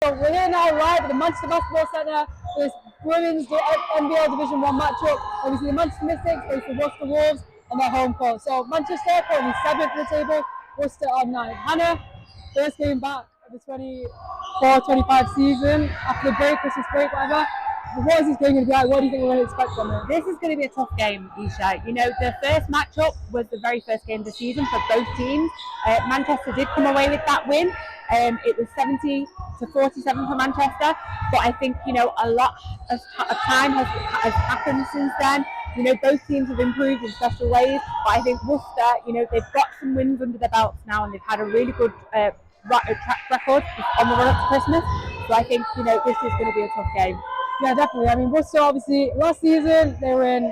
So we're here now live at the Manchester Basketball Centre. This Women's NBL Division 1 matchup. Obviously the Manchester Mystics face the Worcester Wolves on their home court. So Manchester currently 7th in the table, Worcester on 9th. Hannah, first game back of the 24-25 season after the break, Christmas break, whatever. What is this game going to be like? What do you think we're going to expect from it? This is going to be a tough game, Isha. You know, the first matchup was the very first game of the season for both teams. Manchester did come away with that win. It was 70-47 for Manchester, but I think, you know, a lot of time has happened since then. You know, both teams have improved in special ways, but I think Worcester, you know, they've got some wins under their belts now, and they've had a really good track record on the run up to Christmas. So I think, you know, this is going to be a tough game. Yeah, definitely. I mean, Worcester, obviously, last season they were in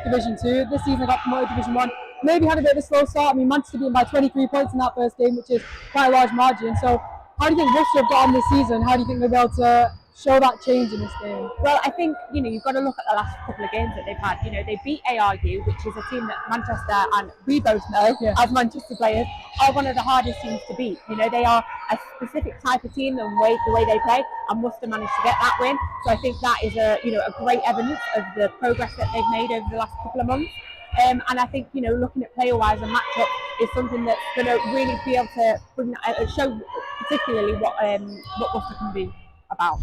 Division 2. This season they got promoted to Division 1. Maybe had a bit of a slow start. I mean, Manchester beat by 23 points in that first game, which is quite a large margin. So how do you think Worcester have got on this season? How do you think they'll be able to show that change in this game? Well, I think, you know, you've got to look at the last couple of games that they've had. You know, they beat ARU, which is a team that Manchester, and we both know as Manchester players, are one of the hardest teams to beat. You know, they are a specific type of team and the way they play, and Worcester managed to get that win. So I think that is a great evidence of the progress that they've made over the last couple of months. And I think, you know, looking at player-wise and matchup is something that's going to really be able to show particularly what Worcester can be about.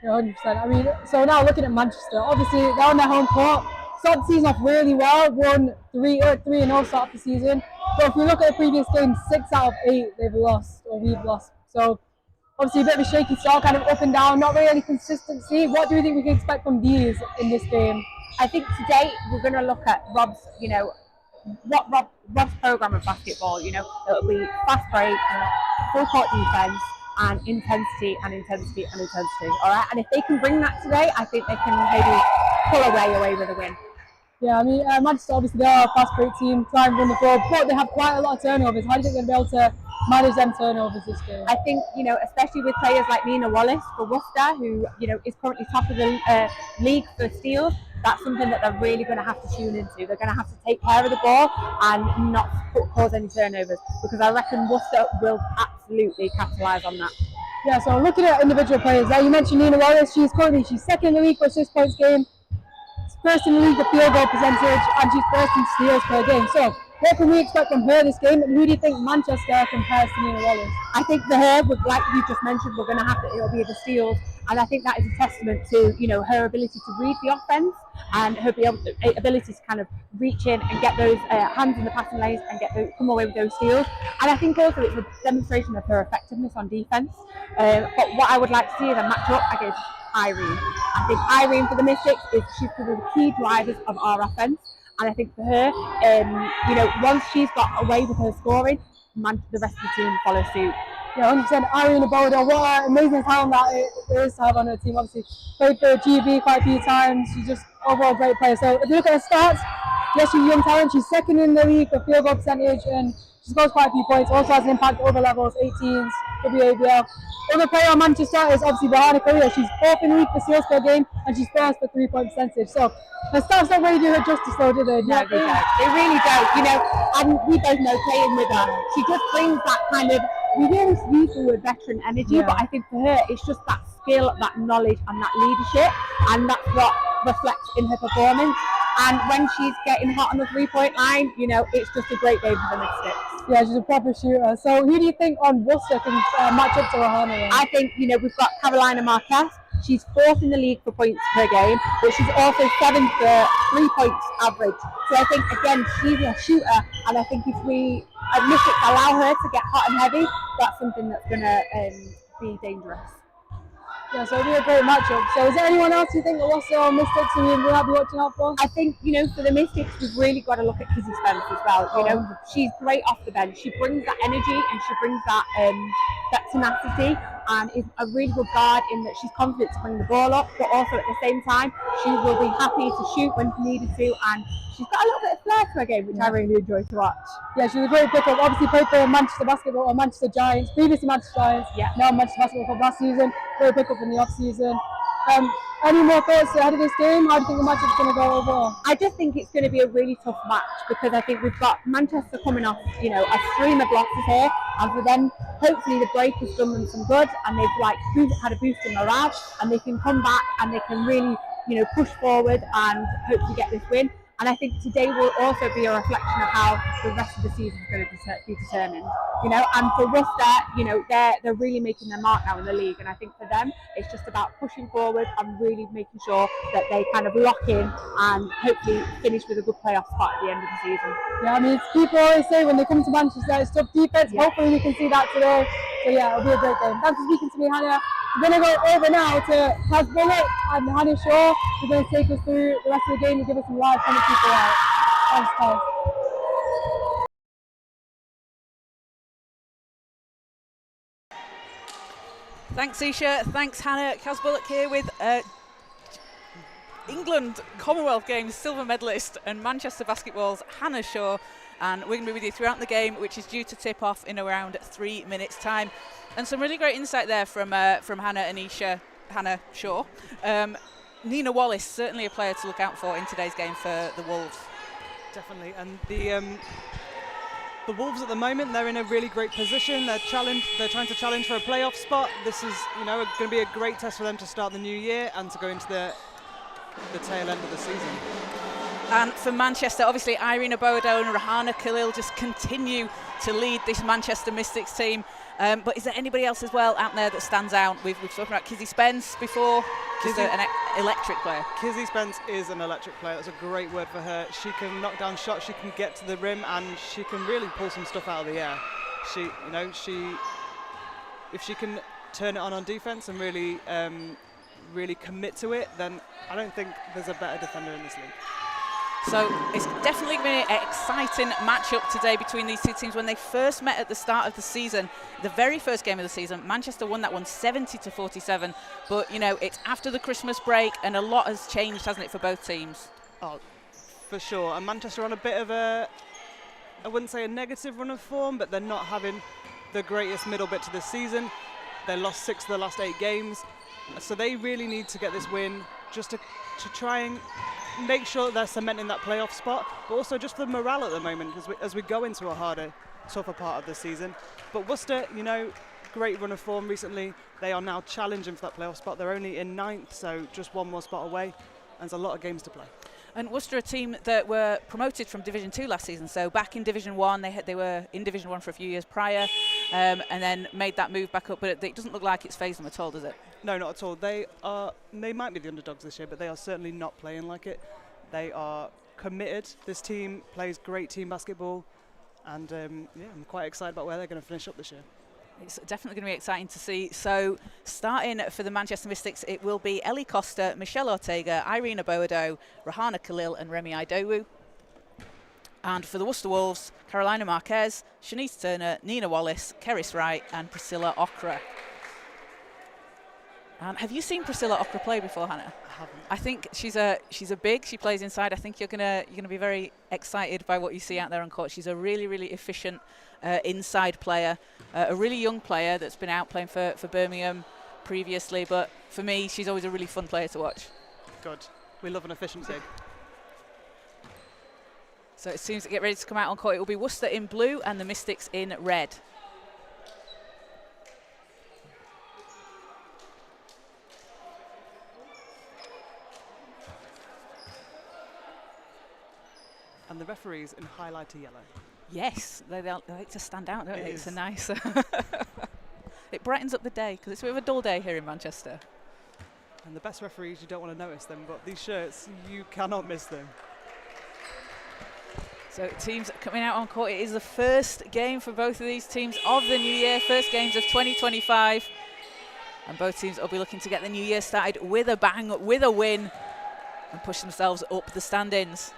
100%. I mean, so now looking at Manchester, obviously they're on their home court. Started the season off really well, won 3-0 start of the season. But if we look at the previous games, 6 out of 8 they've lost, or we've lost. So obviously a bit of a shaky start, kind of up and down, not really any consistency. What do you think we can expect from these in this game? I think today we're going to look at Rob's program of basketball. You know, it'll be fast break, full court defense, and intensity. All right, and if they can bring that today, I think they can maybe pull away with a win. Yeah, I mean, Manchester obviously they are a fast break team, try and run the floor, but they have quite a lot of turnovers. How do you think they'll be able to manage them turnovers this game? I think, you know, especially with players like Nina Wallace for Worcester, who, you know, is currently top of the league for steals. That's something that they're really going to have to tune into. They're going to have to take care of the ball and not cause any turnovers, because I reckon Worcester will absolutely capitalise on that. Yeah, so looking at individual players there, you mentioned Nina Wallace. She's second in the league for assist points game, first in the league for field goal percentage, and she's first in steals per game. So what can we expect from her this game, and who do you think Manchester compares to Nina Wallace? I think for her, like you just mentioned, we're going to have to, it'll be the steals, and I think that is a testament to, you know, her ability to read the offense and her ability to kind of reach in and get those hands in the passing lanes and come away with those steals. And I think also it's a demonstration of her effectiveness on defense. But what I would like to see is a matchup against Irene. I think Irene for the Mystics she's one of the key drivers of our offense. And I think for her, you know, once she's got away with her scoring, the rest of the team follow suit. Yeah, 100%. Irene Aboda, what an amazing talent that it is to have on her team. Obviously, played for GB quite a few times. She's just overall a great player. So if you look at her stats, yes, she's a young talent. She's second in the league for field goal percentage, and she scores quite a few points. Also has an impact at other levels, 18s, WNBL. Other player on Manchester is obviously Bahana Korea. She's fourth in the league for steals per game, and she's first for 3-point percentage. So her stats don't really do her justice, though, do they? No, they don't. They really don't. You know, and we both know playing with her, she just brings that kind of, we really use the word veteran energy, but I think for her, it's just that skill, that knowledge, and that leadership, and that's what reflects in her performance. And when she's getting hot on the 3-point line, you know, it's just a great game for the Mystics. Yeah, she's a proper shooter. So who do you think on Worcester can match up to Rahana? I think, you know, we've got Carolina Marquez. She's fourth in the league for points per game, but she's also 7th for 3 points average. So I think, again, she's a shooter, and I think if we Mystics allow her to get hot and heavy, that's something that's going to be dangerous. Yeah, so it'll be a great matchup. So is there anyone else you think that Worcester or Mystics who we might be watching out for? I think, you know, for the Mystics, we've really got to look at Kizzy Spence as well. You know, she's great off the bench. She brings that energy and she brings that tenacity, and is a really good guard in that she's confident to bring the ball up, but also at the same time, she will be happy to shoot when needed to, and she's got a little bit of flair to her game, which I really enjoy to watch. Yeah, she's a great pickup. Obviously played for Manchester Basketball or Manchester Giants, previously Manchester Giants, now Manchester Basketball Club last season. Great pickup in the off season. Any more thoughts ahead of this game? How do you think the match is going to go overall? I just think it's going to be a really tough match, because I think we've got Manchester coming off, you know, a stream of losses here, and for them hopefully the break has done them some good, and they've like had a boost in morale, and they can come back and they can really, you know, push forward and hopefully get this win. And I think today will also be a reflection of how the rest of the season is going to be determined. You know, and for Worcester, you know, they're really making their mark now in the league, and I think for them it's just about pushing forward and really making sure that they kind of lock in and hopefully finish with a good playoff spot at the end of the season. Yeah, I mean, people always say when they come to Manchester, it's tough defense. Yeah. Hopefully we can see that today. So yeah, it'll be a great game. Thanks for speaking to me, Hannah. We're going to go over now to Kaz Bullock and Hannah Shaw. We're going to take us through the rest of the game and give us some live commentary for out. Thanks, Kaz. Thanks, Isha. Thanks, Hannah. Kaz Bullock here with England Commonwealth Games silver medalist and Manchester Basketball's Hannah Shaw. And we're going to be with you throughout the game, which is due to tip off in around 3 minutes' time. And some really great insight there from Hannah and Isha, Hannah Shaw. Nina Wallace, certainly a player to look out for in today's game for the Wolves. Definitely, and the Wolves at the moment, they're in a really great position. They're trying to challenge for a playoff spot. This is, you know, going to be a great test for them to start the new year and to go into the tail end of the season. And for Manchester, obviously Irina Bodo and Rahana Khalil just continue to lead this Manchester Mystics team. But is there anybody else as well out there that stands out? We've spoken about Kizzy Spence before, just an electric player. Kizzy Spence is an electric player. That's a great word for her. She can knock down shots, she can get to the rim, and she can really pull some stuff out of the air. If she can turn it on defense and really commit to it, then I don't think there's a better defender in this league. So it's definitely been an exciting matchup today between these two teams. When they first met at the start of the season, the very first game of the season, Manchester won that one 70-47. But, you know, it's after the Christmas break and a lot has changed, hasn't it, for both teams? Oh, for sure. And Manchester are on a bit of I wouldn't say a negative run of form, but they're not having the greatest middle bit to this season. They lost 6 of the last 8 games. So they really need to get this win just to try and make sure they're cementing that playoff spot, but also just for the morale at the moment as we go into a harder, tougher part of the season. But Worcester, you know, great run of form recently. They are now challenging for that playoff spot. They're only in 9th, so just one more spot away, and there's a lot of games to play. And Worcester, a team that were promoted from Division 2 last season, so back in Division 1, they were in Division 1 for a few years prior, and then made that move back up, but it doesn't look like it's phased them at all, does it? No, not at all. They might be the underdogs this year, but they are certainly not playing like it. They are committed. This team plays great team basketball, and I'm quite excited about where they're going to finish up this year. It's definitely going to be exciting to see. So starting for the Manchester Mystics, it will be Ellie Costa, Michelle Ortega, Irina Boado, Rahana Khalil and Remi Idowu. And for the Worcester Wolves, Carolina Marquez, Shanice Turner, Nina Wallace, Keris Wright and Priscilla Okra. And have you seen Priscilla Okra play before, Hannah? I haven't. I think she's a big. She plays inside. I think you're gonna be very excited by what you see out there on court. She's a really, really efficient inside player, a really young player that's been out playing for Birmingham previously. But for me, she's always a really fun player to watch. Good. We love an efficient big. So as soon as they get ready to come out on court, it will be Worcester in blue and the Mystics in red. And the referees in highlighter yellow. Yes, they like to stand out, don't they? It's a nice... It brightens up the day, because it's a bit of a dull day here in Manchester. And the best referees, you don't want to notice them, but these shirts, you cannot miss them. So teams coming out on court. It is the first game for both of these teams of the new year, first games of 2025. And both teams will be looking to get the new year started with a bang, with a win, and push themselves up the standings.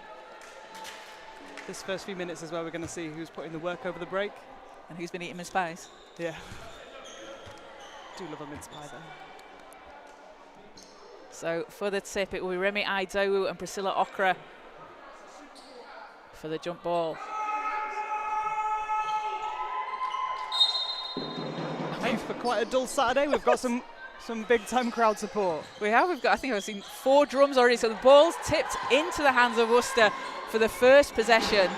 This first few minutes is where we're going to see who's putting the work over the break. And who's been eating mince pies. Yeah. Do love a mince pie though. So for the tip, it will be Remi Idowu and Priscilla Okra for the jump ball. For quite a dull Saturday, we've got some big time crowd support. We have. We've got, I think I've seen 4 drums already. So the ball's tipped into the hands of Worcester for the first possession.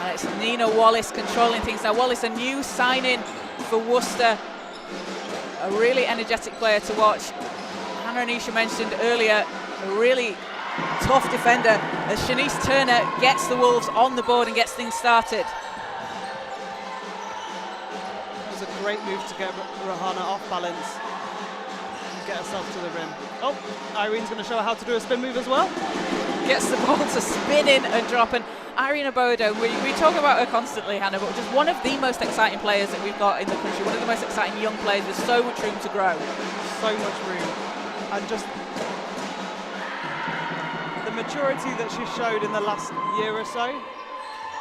And it's Nina Wallace controlling things. Now Wallace, a new signing for Worcester, a really energetic player to watch. Hannah Anisha mentioned earlier, a really tough defender as Shanice Turner gets the Wolves on the board and gets things started. It was a great move to get Rahana off balance and get herself to the rim. Oh, Irene's going to show her how to do a spin move as well. Gets the ball to spin in and drop. And Irene Obodo, we talk about her constantly, Hannah, but just one of the most exciting players that we've got in the country, one of the most exciting young players with so much room to grow. So much room. And just the maturity that she showed in the last year or so,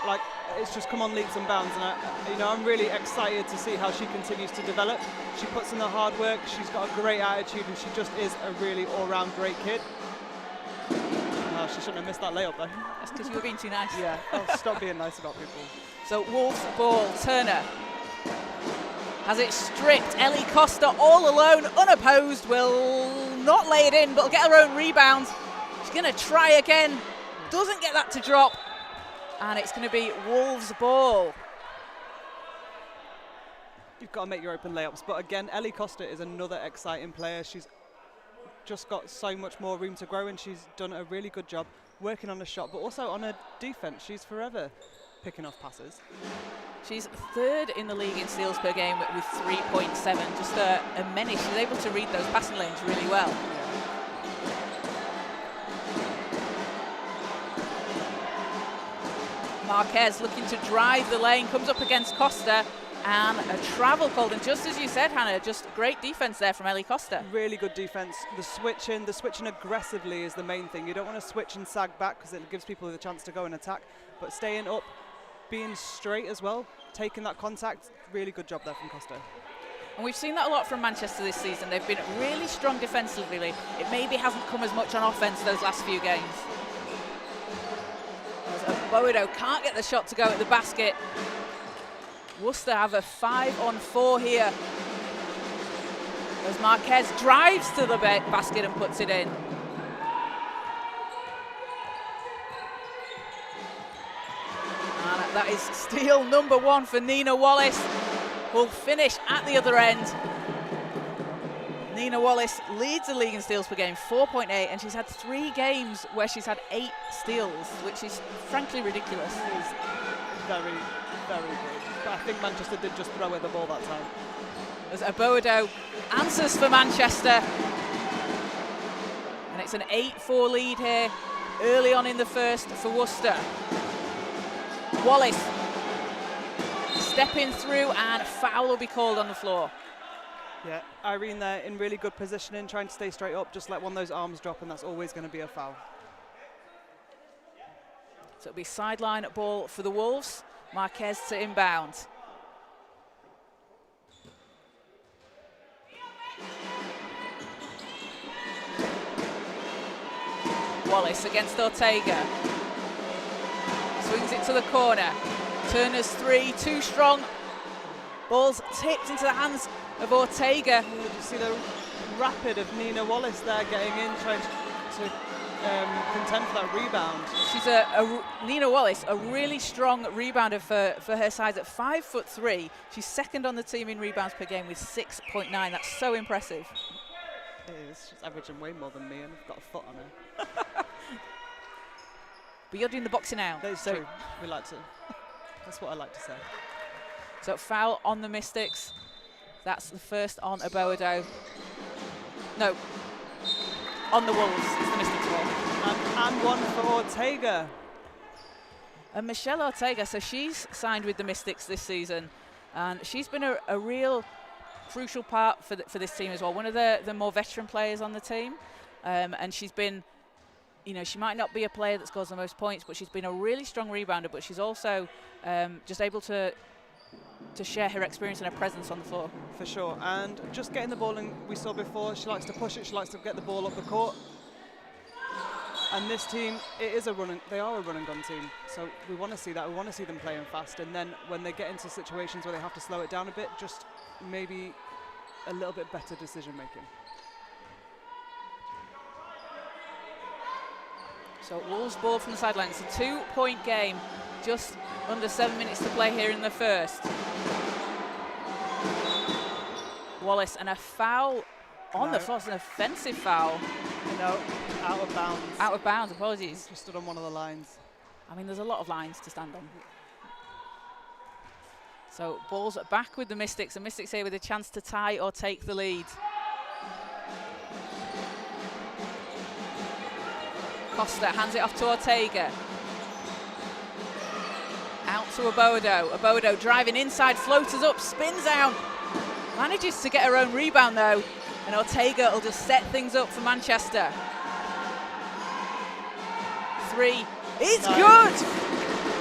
like, it's just come on leaps and bounds, and I'm really excited to see how she continues to develop. She puts in the hard work, she's got a great attitude, and she just is a really all-round great kid. Oh, she shouldn't have missed that layup though. That's because you were being too nice. Yeah, stop being nice about people. So Wolves ball, Turner has it stripped. Ellie Costa all alone, unopposed, will not lay it in, but will get her own rebound. She's going to try again, doesn't get that to drop, and it's going to be Wolves ball. You've got to make your open layups, but again, Ellie Costa is another exciting player. She's just got so much more room to grow, and she's done a really good job working on the shot, but also on her defense. She's forever picking off passes. She's third in the league in steals per game with 3.7, just a menace. She's able to read those passing lanes really well. Marquez looking to drive the lane, comes up against Costa, and a travel called. And just as you said, Hannah, just great defense there from Ellie Costa. Really good defense. The switching aggressively is the main thing. You don't want to switch and sag back because it gives people the chance to go and attack, but staying up, being straight as well, taking that contact, really good job there from Costa. And we've seen that a lot from Manchester this season. They've been really strong defensively. It maybe hasn't come as much on offense those last few games. Boado can't get the shot to go at the basket. Worcester have a 5-on-4 here as Marquez drives to the basket and puts it in. And that is steal number 1 for Nina Wallace. Will finish at the other end. Nina Wallace leads the league in steals per game, 4.8, and she's had 3 games where she's had 8 steals, which is frankly ridiculous. It is very, very good. But I think Manchester did just throw her the ball that time. As Oboado answers for Manchester. And it's an 8-4 lead here early on in the first for Worcester. Wallace stepping through, and foul will be called on the floor. Yeah, Irene there in really good positioning, trying to stay straight up, just let one of those arms drop, and that's always going to be a foul. So it'll be sideline ball for the Wolves. Marquez to inbound. Wallace against Ortega. Swings it to the corner. Turner's 3, too strong. Ball's tipped into the hands of Ortega. Did you see the rapid of Nina Wallace there getting in, trying to contend for that rebound? She's Nina Wallace, a really strong rebounder for her size at 5'3". She's second on the team in rebounds per game with 6.9. That's so impressive. It is. She's averaging way more than me, and I've got a foot on her. But you're doing the boxing out. That is true. We like to. That's what I like to say. So foul on the Mystics. That's the first on Oboado. No, on the Wolves. It's the Mystics' ball. And one for Ortega. And Michelle Ortega, so she's signed with the Mystics this season, and she's been a real crucial part for this team as well. One of the more veteran players on the team, and she's been, she might not be a player that scores the most points, but she's been a really strong rebounder, but she's also just able to share her experience and her presence on the floor. For sure, and just getting the ball, and we saw before, she likes to push it, she likes to get the ball up the court. And this team, they are a run and gun team, so we want to see that. We want to see them playing fast, and then when they get into situations where they have to slow it down a bit, just maybe a little bit better decision making. So Wolves ball from the sideline. It's a 2-point game just under 7 minutes to play here in the first. Wallace, and a foul on the floor, an offensive foul. No, out of bounds. Out of bounds, apologies. Just stood on one of the lines. I mean, there's a lot of lines to stand on. So ball's back with the Mystics, and Mystics here with a chance to tie or take the lead. Costa hands it off to Ortega. Out to Abodo. Abodo driving inside, floaters up, spins out. Manages to get her own rebound though, and Ortega will just set things up for Manchester. 3 is good!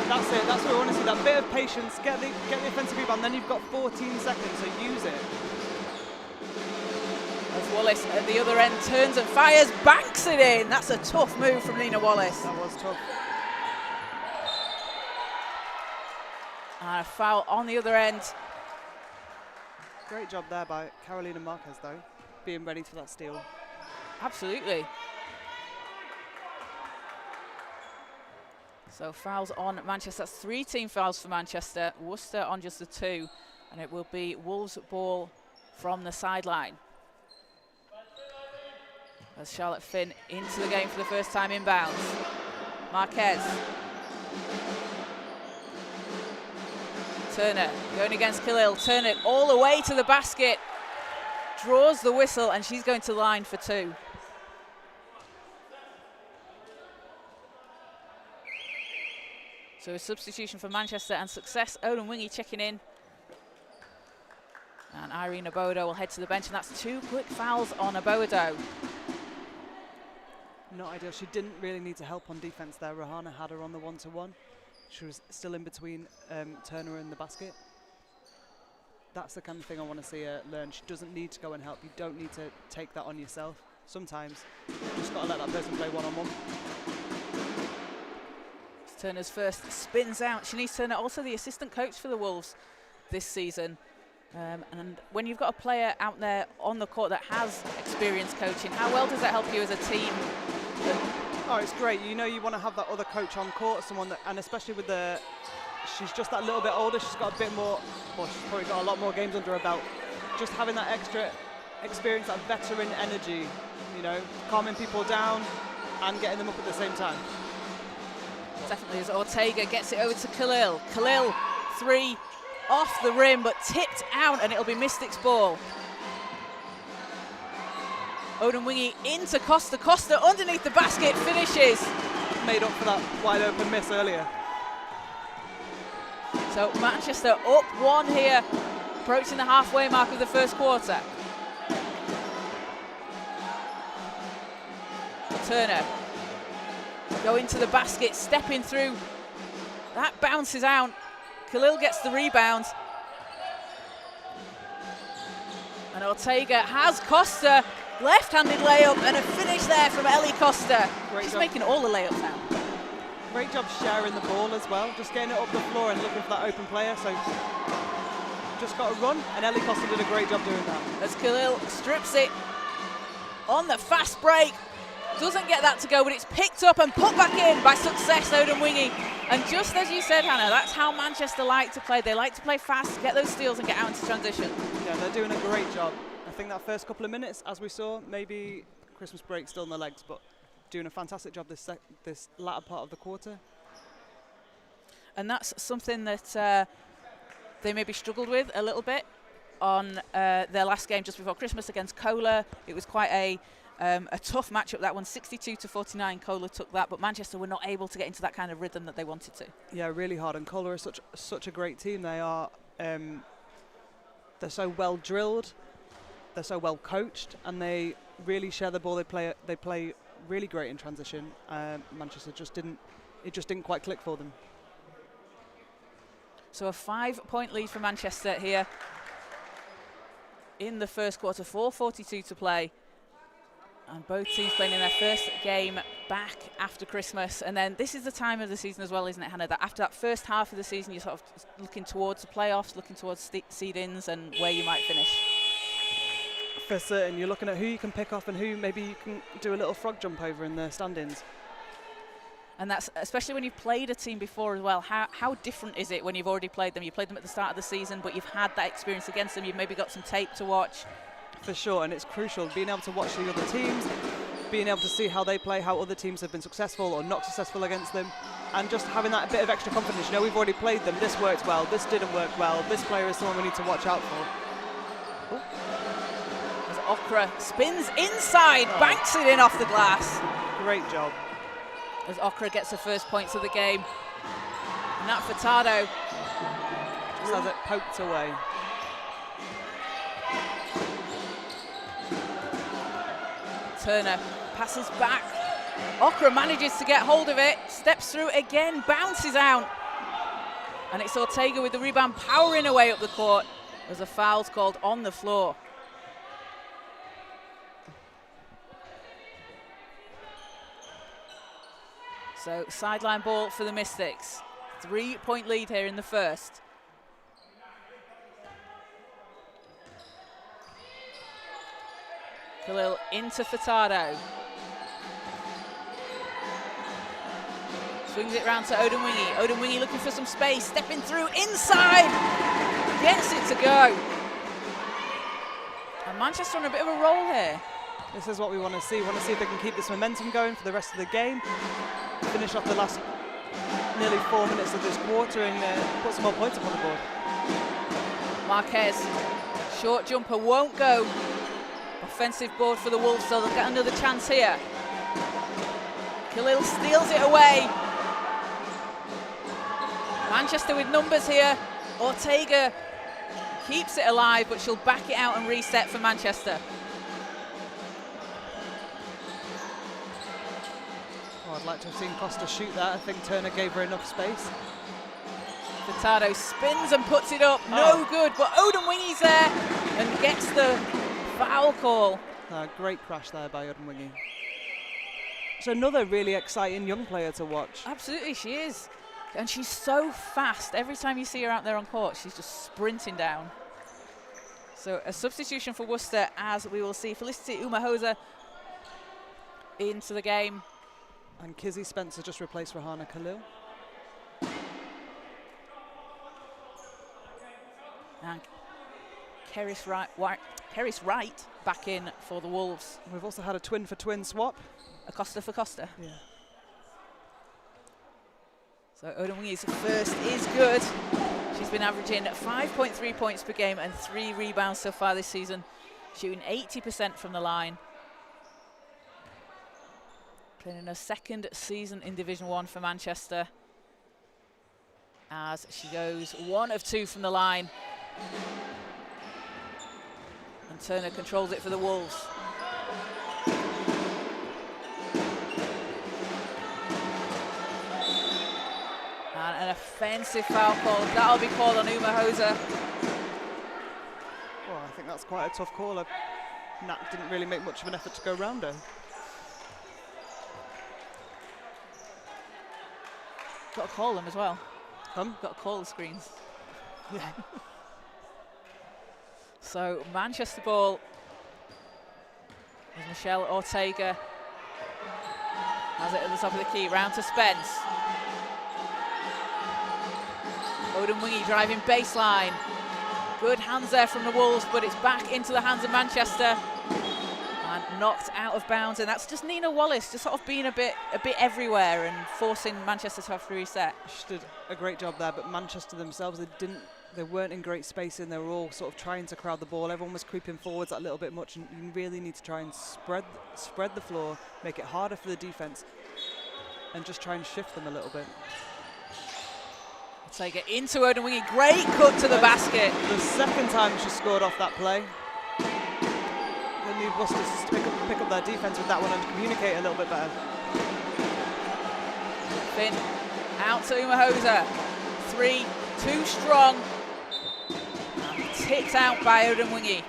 That's it, that's what we want to see, that bit of patience, get the offensive rebound, then you've got 14 seconds, so use it. As Wallace at the other end turns and fires, banks it in. That's a tough move from Nina Wallace. That was tough. And a foul on the other end. Great job there by Carolina Marquez though, being ready for that steal. Absolutely. So fouls on Manchester. That's 3 team fouls for Manchester. Worcester on just the 2. And it will be Wolves ball from the sideline. As Charlotte Finn into the game for the first time inbounds. Marquez. Turner going against Khalil. Turner all the way to the basket. Draws the whistle, and she's going to line for 2. So a substitution for Manchester and success. Odin Wingy checking in. And Irene Abodo will head to the bench, and that's 2 quick fouls on Abodo. Not ideal. She didn't really need to help on defense there. Rahana had her on the 1-to-1. She was still in between Turner and the basket. That's the kind of thing I want to see her learn. She doesn't need to go and help. You don't need to take that on yourself. Sometimes you just got to let that person play one-on-one. Turner's first spins out. Shanice Turner, also the assistant coach for the Wolves this season. And when you've got a player out there on the court that has experience coaching, how well does that help you as a team? Oh, it's great. You know, you want to have that other coach on court, someone that, and especially with the, she's just that little bit older. She's got a bit more, well, she's probably got a lot more games under her belt. Just having that extra experience, that veteran energy, you know, calming people down and getting them up at the same time. Definitely, as Ortega gets it over to Khalil. Khalil, 3 off the rim, but tipped out, and it'll be Mystics ball. Odin Wingy into Costa. Costa underneath the basket, finishes. Made up for that wide open miss earlier. So Manchester up 1 here, approaching the halfway mark of the first quarter. Turner going to the basket, stepping through. That bounces out. Khalil gets the rebound. And Ortega has Costa. Left-handed layup and a finish there from Ellie Costa. She's making all the layups now. Great job sharing the ball as well, just getting it up the floor and looking for that open player. So just got to run, and Ellie Costa did a great job doing that. As Khalil strips it on the fast break. Doesn't get that to go, but it's picked up and put back in by Success Odin Wingy. And just as you said, Hannah, that's how Manchester like to play. They like to play fast, get those steals and get out into transition. Yeah, they're doing a great job. I think that first couple of minutes, as we saw, maybe Christmas break still in their legs, but doing a fantastic job this latter part of the quarter. And that's something that they maybe struggled with a little bit on their last game just before Christmas against Kohler. It was quite a tough matchup, that one. 62-49, Kohler took that, but Manchester were not able to get into that kind of rhythm that they wanted to. Yeah, really hard, and Kohler is such a great team. They are, they're so well drilled, they're so well coached, and they really share the ball. They play really great in transition. Manchester just didn't quite click for them. So a 5-point lead for Manchester here in the first quarter, 4:42 to play. And both teams playing in their first game back after Christmas. And then this is the time of the season as well, isn't it, Hannah? That after that first half of the season, you're sort of looking towards the playoffs, looking towards seed-ins and where you might finish. For certain, you're looking at who you can pick off and who maybe you can do a little frog jump over in the standings. And that's especially when you've played a team before as well. How different is it when you've already played them? You played them at the start of the season, but you've had that experience against them. You've maybe got some tape to watch. For sure, and it's crucial being able to watch the other teams, being able to see how they play, how other teams have been successful or not successful against them, and just having that bit of extra confidence. You know, we've already played them. This worked well. This didn't work well. This player is someone we need to watch out for. As Okra spins inside, banks it in off the glass. Great job. As Okra gets the first points of the game. And Nat Furtado just has it poked away. Turner passes back. Okra manages to get hold of it, steps through again, bounces out. And it's Ortega with the rebound, powering away up the court as a foul's called on the floor. So sideline ball for the Mystics. 3-point lead here in the first. Khalil into Furtado. Swings it round to Odemwingie. Odemwingie looking for some space, stepping through inside. Gets it to go. And Manchester on a bit of a roll here. This is what we want to see. We want to see if they can keep this momentum going for the rest of the game. Finish off the last nearly 4 minutes of this quarter and put some more points up on the board. Marquez, short jumper won't go. Offensive board for the Wolves, so they'll get another chance here. Khalil steals it away. Manchester with numbers here. Ortega keeps it alive, but she'll back it out and reset for Manchester. Oh, I'd like to have seen Costa shoot that. I think Turner gave her enough space. Furtado spins and puts it up. No good, but Odemwingie's there and gets the foul call. Great crash there by Odemwingie. It's another really exciting young player to watch. Absolutely, she is. And she's so fast. Every time you see her out there on court, she's just sprinting down. So a substitution for Worcester, as we will see Felicity Umahosa into the game. And Kizzy Spencer just replaced Rahana Khalil. And Keris Wright back in for the Wolves. We've also had a twin-for-twin swap. Acosta for Costa. Yeah. So Odemwingie's first is good. She's been averaging 5.3 points per game and 3 rebounds so far this season, shooting 80% from the line. Playing in her second season in Division 1 for Manchester, as she goes 1 of 2 from the line. And Turner controls it for the Wolves. And an offensive foul call. That'll be called on Umahosa. Well, I think that's quite a tough call. Nat didn't really make much of an effort to go round her. Got to call them as well. Got to call the screens. Yeah. So Manchester ball. As Michelle Ortega has it at the top of the key. Round to Spence. Odemwingie driving baseline. Good hands there from the Wolves, but it's back into the hands of Manchester. And knocked out of bounds, and that's just Nina Wallace just sort of being a bit everywhere and forcing Manchester to have to reset. She did a great job there, but Manchester themselves, they weren't in great spacing. They were all sort of trying to crowd the ball. Everyone was creeping forwards that little bit much, and you really need to try and spread the floor, make it harder for the defense, and just try and shift them a little bit. Take it into Odemwingie, great cut to the basket. The second time she scored off that play. They need Worcester to pick up their defense with that one and communicate a little bit better. Finn out to Umahosa. 3, too strong. And tipped out by Odemwingie.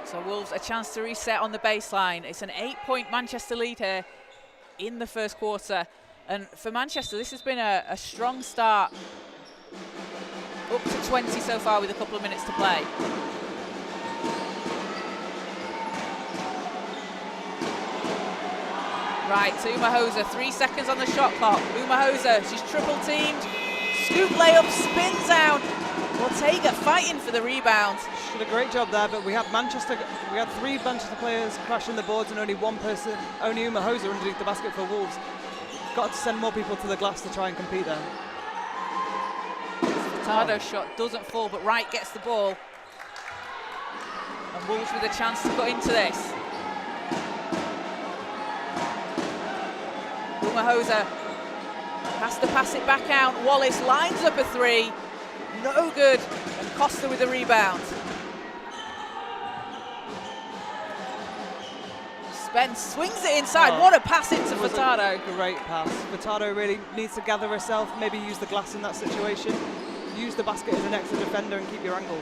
So Wolves a chance to reset on the baseline. It's an 8-point Manchester lead here in the first quarter. And for Manchester, this has been a strong start. Up to 20 so far with a couple of minutes to play. Right, to Umahosa, 3 seconds on the shot clock. Umahosa, she's triple teamed. Scoop layup, spins out. Ortega fighting for the rebound. She did a great job there, but we had three Manchester players crashing the boards and only one person, only Umahosa underneath the basket for Wolves. Got to send more people to the glass to try and compete there. Furtado's shot doesn't fall, but Wright gets the ball. And Wolves with a chance to cut into this. Umahosa has to pass it back out. Wallace lines up a three. No good. And Costa with the rebound. Spence swings it inside. Oh, what a pass into Furtado. Great pass. Furtado really needs to gather herself, maybe use the glass in that situation. Use the basket as an extra defender and keep your angle.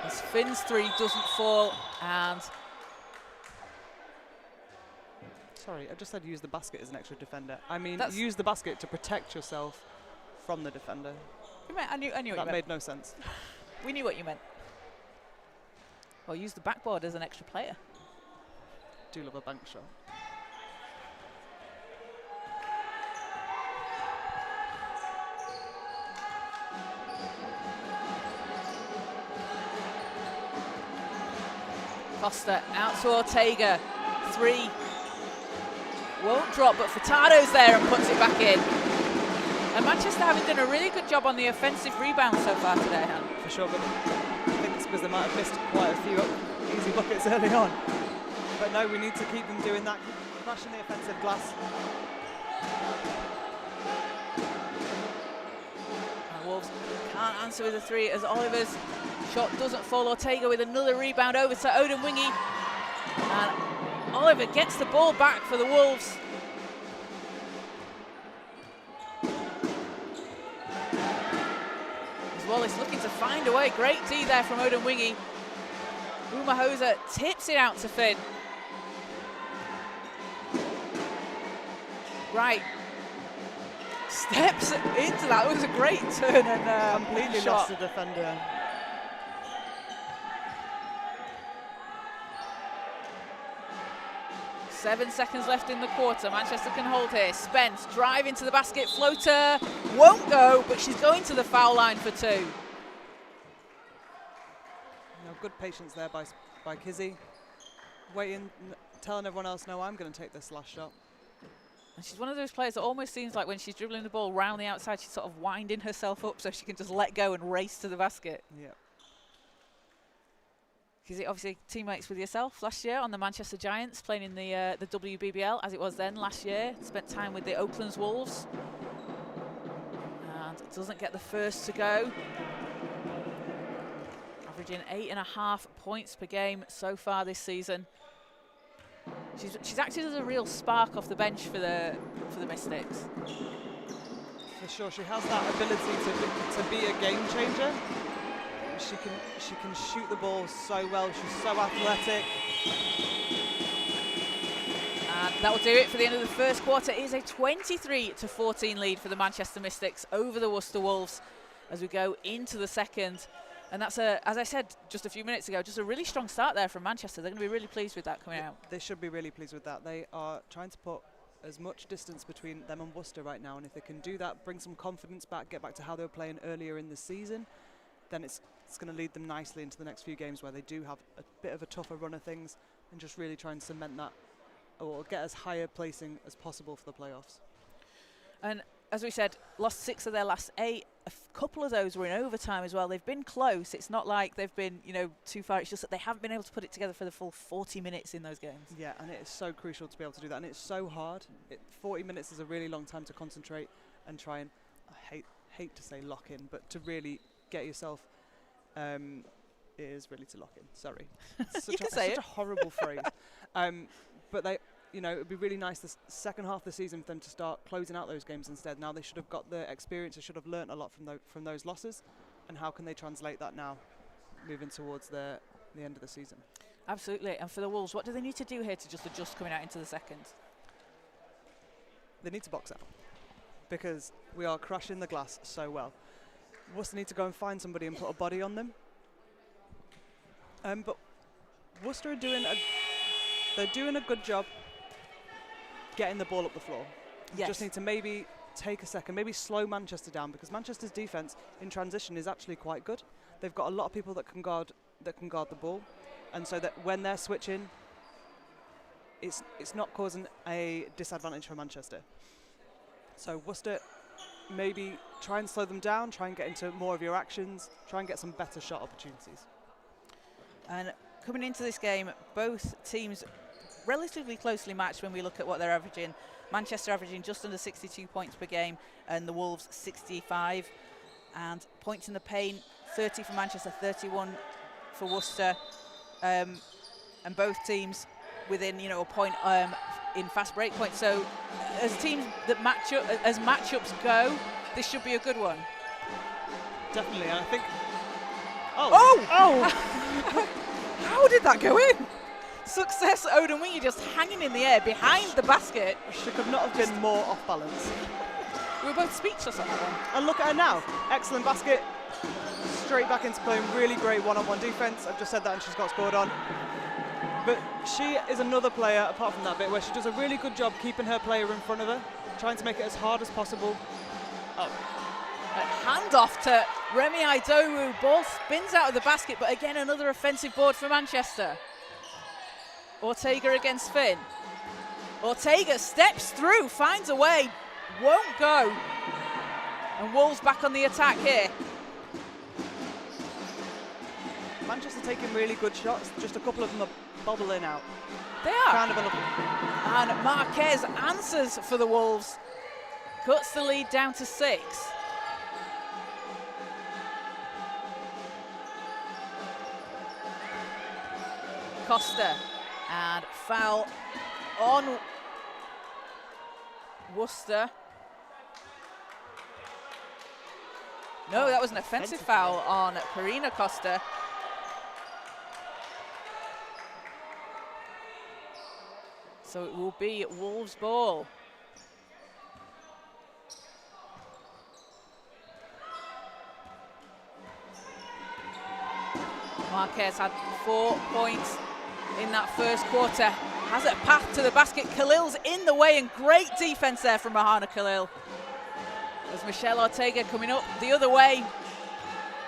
As Finn's three doesn't fall, and sorry, I just said use the basket as an extra defender. I mean, use the basket to protect yourself from the defender. I knew what you meant. That made no sense. We knew what you meant. Or use the backboard as an extra player. Do love a bank shot. Costa out to Ortega. Three. Won't drop, but Furtado's there and puts it back in. And Manchester having done a really good job on the offensive rebound so far today, Han. For sure, but I think it's because they might have missed quite a few easy buckets early on. But no, we need to keep them doing that, crashing the offensive glass. And Wolves can't answer with a three as Oliver's shot doesn't fall. Ortega with another rebound over to Odemwingie. And Oliver gets the ball back for the Wolves. As Wallace looking to find a way. Great D there from Odemwingie. Umahosa tips it out to Finn. Right. Steps into that. It was a great turn and completely shot. lost the defender. Seven seconds left in the quarter. Manchester can hold here. Spence drive into the basket. Floater won't go, but she's going to the foul line for two. Good patience there by Kizzy. Waiting, telling everyone else, no, I'm going to take this last shot. And she's one of those players that almost seems like when she's dribbling the ball round the outside, she's sort of winding herself up so she can just let go and race to the basket. Yeah. Kizzy, obviously teammates with yourself last year on the Manchester Giants, playing in the WBBL as it was then last year. Spent time with the Oakland's Wolves. And doesn't get the first to go. Averaging 8.5 points per game so far this season. She's acted as a real spark off the bench for the Mystics. For sure, she has that ability to be a game changer. She can shoot the ball so well. She's so athletic. And that will do it for the end of the first quarter. It is a 23-14 lead for the Manchester Mystics over the Worcester Wolves as we go into the second. And that's, as I said just a few minutes ago, just a really strong start there from Manchester. They're going to be really pleased with that coming out. They should be really pleased with that. They are trying to put as much distance between them and Worcester right now. And if they can do that, bring some confidence back, get back to how they were playing earlier in the season, then it's going to lead them nicely into the next few games where they do have a bit of a tougher run of things and just really try and cement that or get as high a placing as possible for the playoffs. And as we said, lost 6 of their last 8. A couple of those were in overtime as well. They've been close. It's not like they've been, too far. It's just that they haven't been able to put it together for the full 40 minutes in those games. Yeah, and it is so crucial to be able to do that. And it's so hard. 40 minutes is a really long time to concentrate and try and, I hate to say lock in, but to really get yourself, it is really to lock in. Sorry. You can say it. Such a horrible phrase. But they... it would be really nice the second half of the season for them to start closing out those games instead. Now they should have got the experience, they should have learnt a lot from those losses. And how can they translate that now, moving towards the end of the season? Absolutely. And for the Wolves, what do they need to do here to just adjust coming out into the second? They need to box out, because we are crashing the glass so well. Worcester need to go and find somebody and put a body on them. But Worcester are doing they're doing a good job getting the ball up the floor. Yes. Just need to maybe take a second, maybe slow Manchester down, because Manchester's defense in transition is actually quite good. They've got a lot of people that can guard the ball, and so that when they're switching, it's not causing a disadvantage for Manchester. So Worcester, maybe try and slow them down, try and get into more of your actions, try and get some better shot opportunities. And coming into this game, both teams relatively closely matched when we look at what they're averaging. Manchester averaging just under 62 points per game, and the Wolves 65. And points in the paint, 30 for Manchester, 31 for Worcester. And both teams within, a point in fast break points. So as teams that match up, as matchups go, this should be a good one. Definitely, and I think... Oh! How did that go in? Success Odemwingie just hanging in the air behind the basket. She could not have been more off balance. We were both speechless on that one. And look at her now. Excellent basket. Straight back into playing really great one-on-one defense. I've just said that and she's got scored on. But she is another player, apart from that bit, where she does a really good job keeping her player in front of her, trying to make it as hard as possible. Oh. A handoff to Remi Idowu. Ball spins out of the basket, but again, another offensive board for Manchester. Ortega against Finn. Ortega steps through, finds a way, won't go. And Wolves back on the attack here. Manchester taking really good shots, just a couple of them are bobbling out. They are. Kind of And Marquez answers for the Wolves. Cuts the lead down to 6. Costa, and foul on Worcester. No, that was an offensive foul on Karina Costa. So it will be Wolves' ball. Marquez had 4 points in that first quarter. Has a path to the basket. Khalil's in the way, and great defense there from Mahana Khalil. There's Michelle Ortega coming up the other way.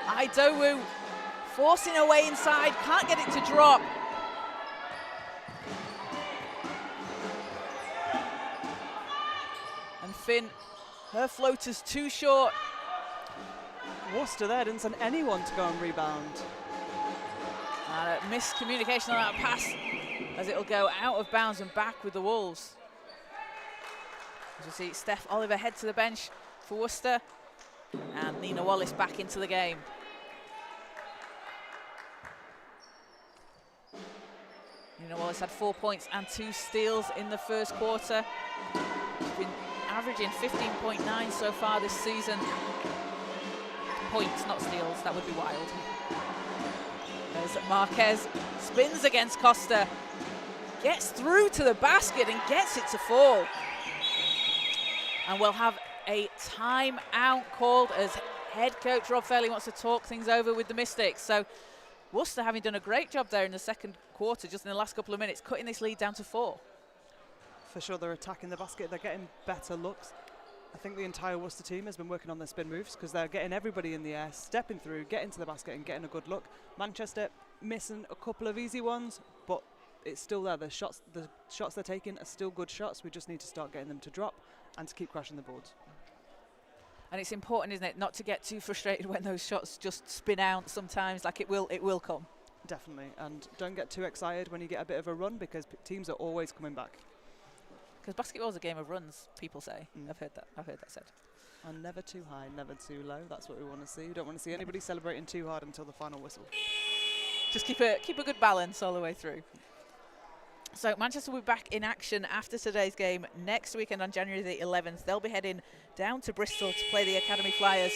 Idowu forcing her way inside, can't get it to drop. And Finn, her floater's too short. Worcester there didn't send anyone to go and rebound. And a miscommunication on that pass as it'll go out of bounds and back with the Wolves. As you see, Steph Oliver head to the bench for Worcester, and Nina Wallace back into the game. Nina Wallace had 4 points and 2 steals in the first quarter. She's been averaging 15.9 so far this season. Points, not steals, that would be wild. There's Marquez, spins against Costa, gets through to the basket and gets it to fall. And we'll have a timeout called as head coach Rob Fairley wants to talk things over with the Mystics. So Worcester having done a great job there in the second quarter, just in the last couple of minutes, cutting this lead down to 4. For sure, they're attacking the basket, they're getting better looks. I think the entire Worcester team has been working on their spin moves because they're getting everybody in the air, stepping through, getting to the basket and getting a good look. Manchester missing a couple of easy ones, but it's still there. The shots they're taking are still good shots. We just need to start getting them to drop and to keep crashing the boards. And it's important, isn't it, not to get too frustrated when those shots just spin out sometimes. Like it will come. Definitely, and don't get too excited when you get a bit of a run because teams are always coming back. Because basketball is a game of runs, people say. I've heard that said. And never too high, never too low. That's what we want to see. We don't want to see anybody celebrating too hard until the final whistle. Just keep a good balance all the way through. So Manchester will be back in action after today's game next weekend on January the 11th. They'll be heading down to Bristol to play the Academy Flyers,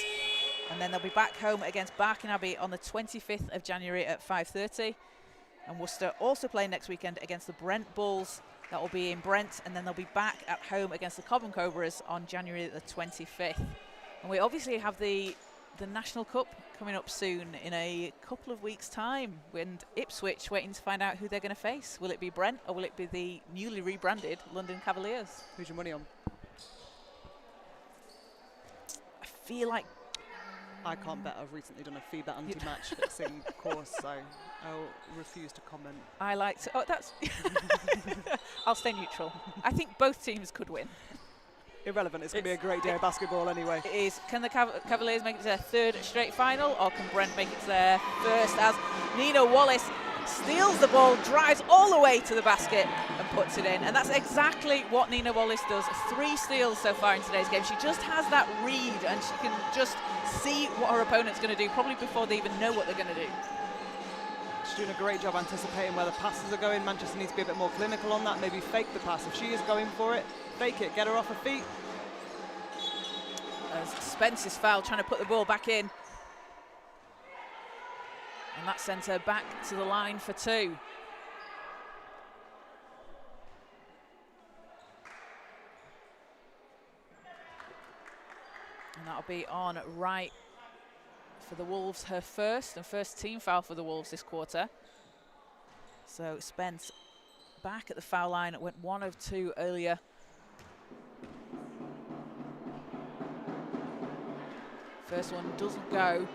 and then they'll be back home against Barking Abbey on the 25th of January at 5:30. And Worcester also playing next weekend against the Brent Bulls. That will be in Brent, and then they'll be back at home against the Cobham Cobras on January the 25th. And we obviously have the the National Cup coming up soon in a couple of weeks' time, and Ipswich waiting to find out who they're going to face. Will it be Brent or will it be the newly rebranded London Cavaliers? Who's your money on? I feel like I can't bet. I've recently done a fee bet anti-match fixing course, so I'll refuse to comment. I like to. Oh, that's. I'll stay neutral. I think both teams could win. Irrelevant. It's going to be a great day of basketball anyway. It is. Can the Cavaliers make it to their third straight final, or can Brent make it to their first, as Nina Wallace steals the ball, drives all the way to the basket and puts it in. And that's exactly what Nina Wallace does. 3 steals so far in today's game. She just has that read and she can just see what her opponent's going to do, probably before they even know what they're going to do. She's doing a great job anticipating where the passes are going. Manchester needs to be a bit more clinical on that, maybe fake the pass. If she is going for it, fake it, get her off her feet. As Spence is fouled, trying to put the ball back in. And that sends her back to the line for 2. And that'll be on right for the Wolves, her first team foul for the Wolves this quarter. So Spence back at the foul line, it went 1 of 2 earlier. First one doesn't go.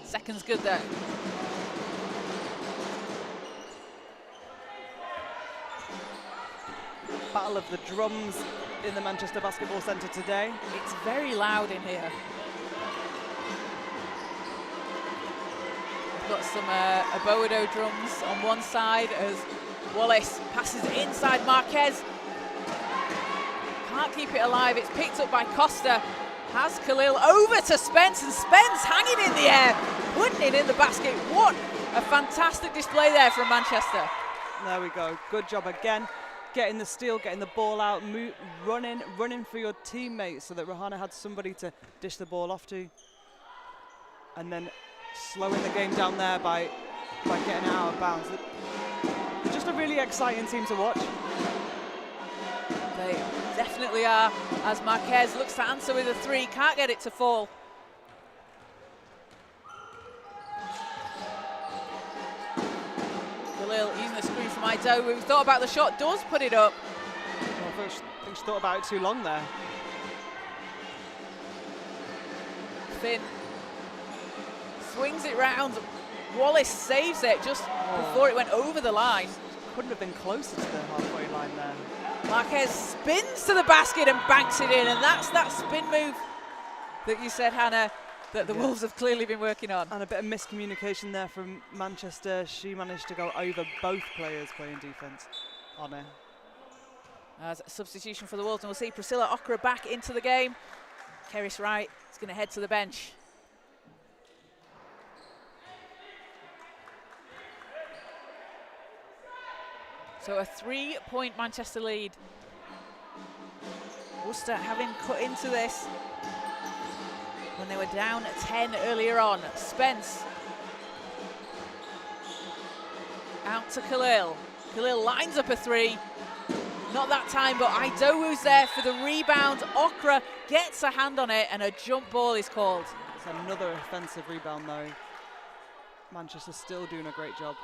Second's good though. Battle of the drums in the Manchester Basketball Centre today. It's very loud in here. We've got some Aboado drums on one side as Wallace passes inside Marquez. Can't keep it alive. It's picked up by Costa. Has Khalil over to Spence, and Spence hanging in the air, putting it in the basket. What a fantastic display there from Manchester. There we go. Good job again. Getting the steal, getting the ball out, running for your teammates so that Rohana had somebody to dish the ball off to. And then slowing the game down there by getting it out of bounds. Just a really exciting team to watch. They definitely are, as Marquez looks to answer with a 3, can't get it to fall. Khalil using the screen from Ido, who thought about the shot, does put it up. Well, I think she thought about it too long there. Finn swings it round. Wallace saves it just before it went over the line. Couldn't have been closer to the halfway line there. Marquez spins to the basket and banks it in, and that's that spin move that you said, Hannah, that the Wolves have clearly been working on. And a bit of miscommunication there from Manchester. She managed to go over both players playing defence on her. As a substitution for the Wolves, and we'll see Priscilla Okra back into the game. Keris Wright is going to head to the bench. So a 3-point Manchester lead. Worcester having cut into this when they were down 10 earlier on. Spence out to Khalil. Khalil lines up a 3. Not that time, but Idowu's there for the rebound. Okra gets a hand on it and a jump ball is called. It's another offensive rebound though. Manchester still doing a great job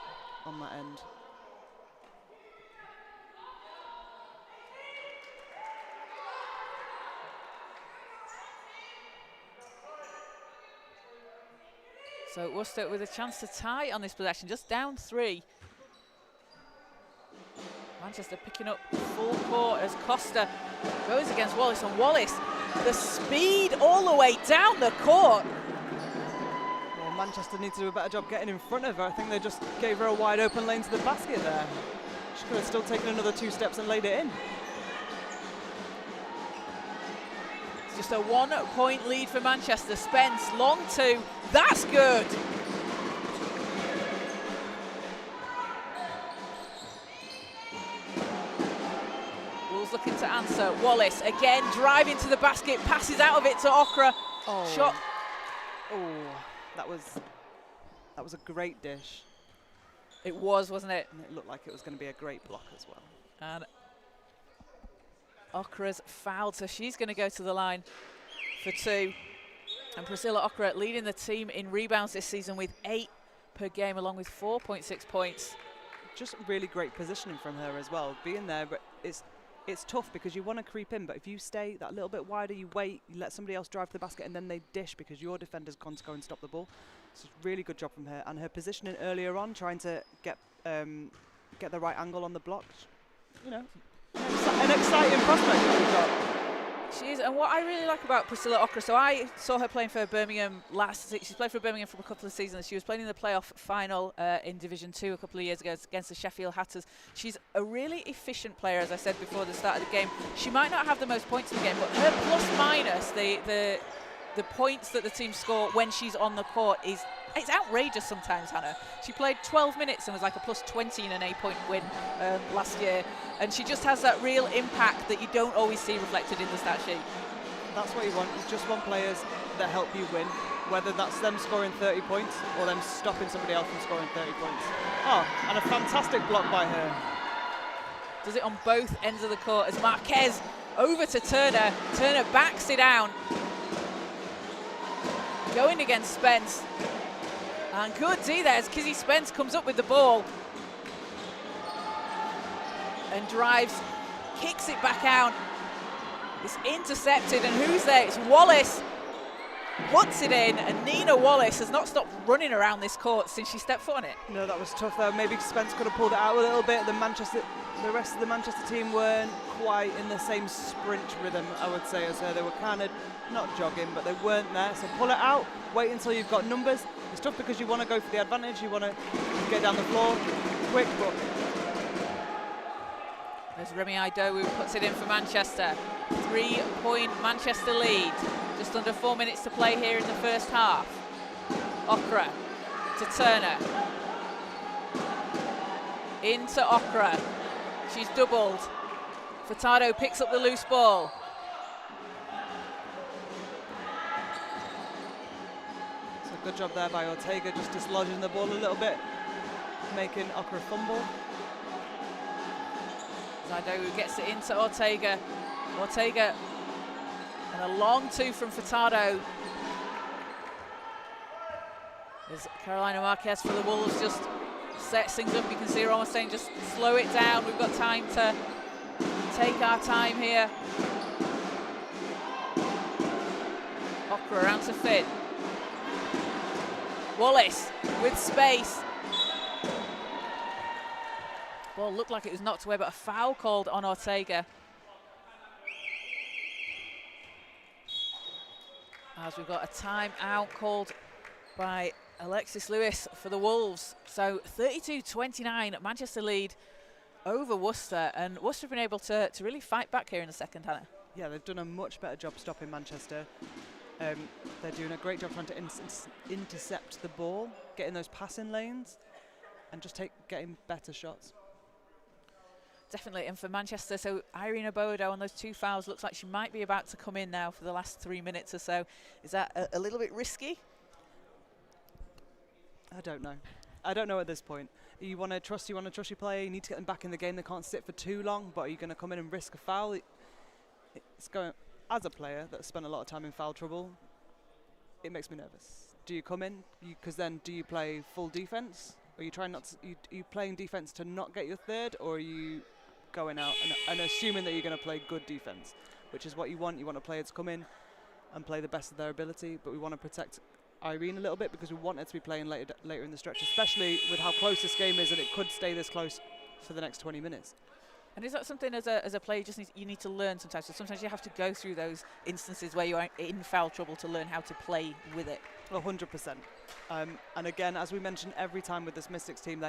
on that end. So Worcester with a chance to tie on this possession, just down 3. Manchester picking up full court as Costa goes against Wallace, and Wallace, the speed all the way down the court. Well, Manchester needs to do a better job getting in front of her. I think they just gave her a wide open lane to the basket there. She could have still taken another 2 steps and laid it in. It's just a 1-point lead for Manchester. Spence, long 2, that's good. Wolves looking to answer. Wallace again driving to the basket, passes out of it to Okra. Shot. Oh, that was a great dish. It was, wasn't it? And it looked like it was going to be a great block as well. And Okra's fouled, so she's going to go to the line for 2. And Priscilla Okra leading the team in rebounds this season with 8 per game, along with 4.6 points. Just really great positioning from her as well. Being there, but it's tough because you want to creep in, but if you stay that little bit wider, you wait, you let somebody else drive to the basket, and then they dish because your defender's gone to go and stop the ball. So it's a really good job from her. And her positioning earlier on, trying to get the right angle on the block. You know, an exciting prospect that we've got. She is, and what I really like about Priscilla Okra, so I saw her playing for Birmingham she's played for Birmingham for a couple of seasons. She was playing in the playoff final in Division 2 a couple of years ago against the Sheffield Hatters. She's a really efficient player, as I said before the start of the game. She might not have the most points in the game, but her plus minus, the points that the team score when she's on the court it's outrageous sometimes, Hannah. She played 12 minutes and was like a plus 20 in an 8-point win last year. And she just has that real impact that you don't always see reflected in the stat sheet. That's what you want. You just want players that help you win, whether that's them scoring 30 points or them stopping somebody else from scoring 30 points. Oh, and a fantastic block by her. Does it on both ends of the court as Marquez over to Turner. Turner backs it down. Going against Spence. And good D there as Kizzy Spence comes up with the ball. And drives, kicks it back out. It's intercepted, and who's there? It's Wallace. Puts it in, and Nina Wallace has not stopped running around this court since she stepped foot on it. No, that was tough there. Maybe Spence could have pulled it out a little bit. The rest of the Manchester team weren't quite in the same sprint rhythm, I would say, as her. They were kind of not jogging, but they weren't there. So pull it out, wait until you've got numbers. It's tough because you want to go for the advantage. You want to get down the floor quick, but... There's Remy Ido who puts it in for Manchester. 3-point Manchester lead. Just under 4 minutes to play here in the first half. Okra to Turner. Into Okra. She's doubled. Furtado picks up the loose ball. So good job there by Ortega, just dislodging the ball a little bit, making Okra fumble. Zaido gets it into Ortega. Ortega and a long 2 from Furtado. As Carolina Marquez for the Wolves just sets things up. You can see her almost saying just slow it down. We've got time to take our time here. Okra around to Finn. Wallace with space. Ball looked like it was knocked away, but a foul called on Ortega. As we've got a timeout called by Alexis Lewis for the Wolves. So 32-29, Manchester lead over Worcester, and Worcester have been able to really fight back here in the second, Hannah. Yeah, they've done a much better job stopping Manchester. They're doing a great job trying to intercept the ball, getting those passing lanes, and just getting better shots. Definitely, and for Manchester, so Irene Obodo on those 2 fouls, looks like she might be about to come in now for the last 3 minutes or so. Is that a little bit risky? I don't know. I don't know at this point. You want to trust your player. You need to get them back in the game. They can't sit for too long, but are you going to come in and risk a foul? It's going, as a player that's spent a lot of time in foul trouble, it makes me nervous. Do you come in? Because then do you play full defense? Are you trying not to, are you playing defense to not get your third, or are you going out and assuming that you're going to play good defense, which is what you want. You want a player to come in and play the best of their ability, but we want to protect Irene a little bit because we want her to be playing later in the stretch, especially with how close this game is, and it could stay this close for the next 20 minutes. And is that something as a player you need to learn sometimes? So sometimes you have to go through those instances where you are in foul trouble to learn how to play with it. 100%. And again, as we mentioned every time with this Mystics team,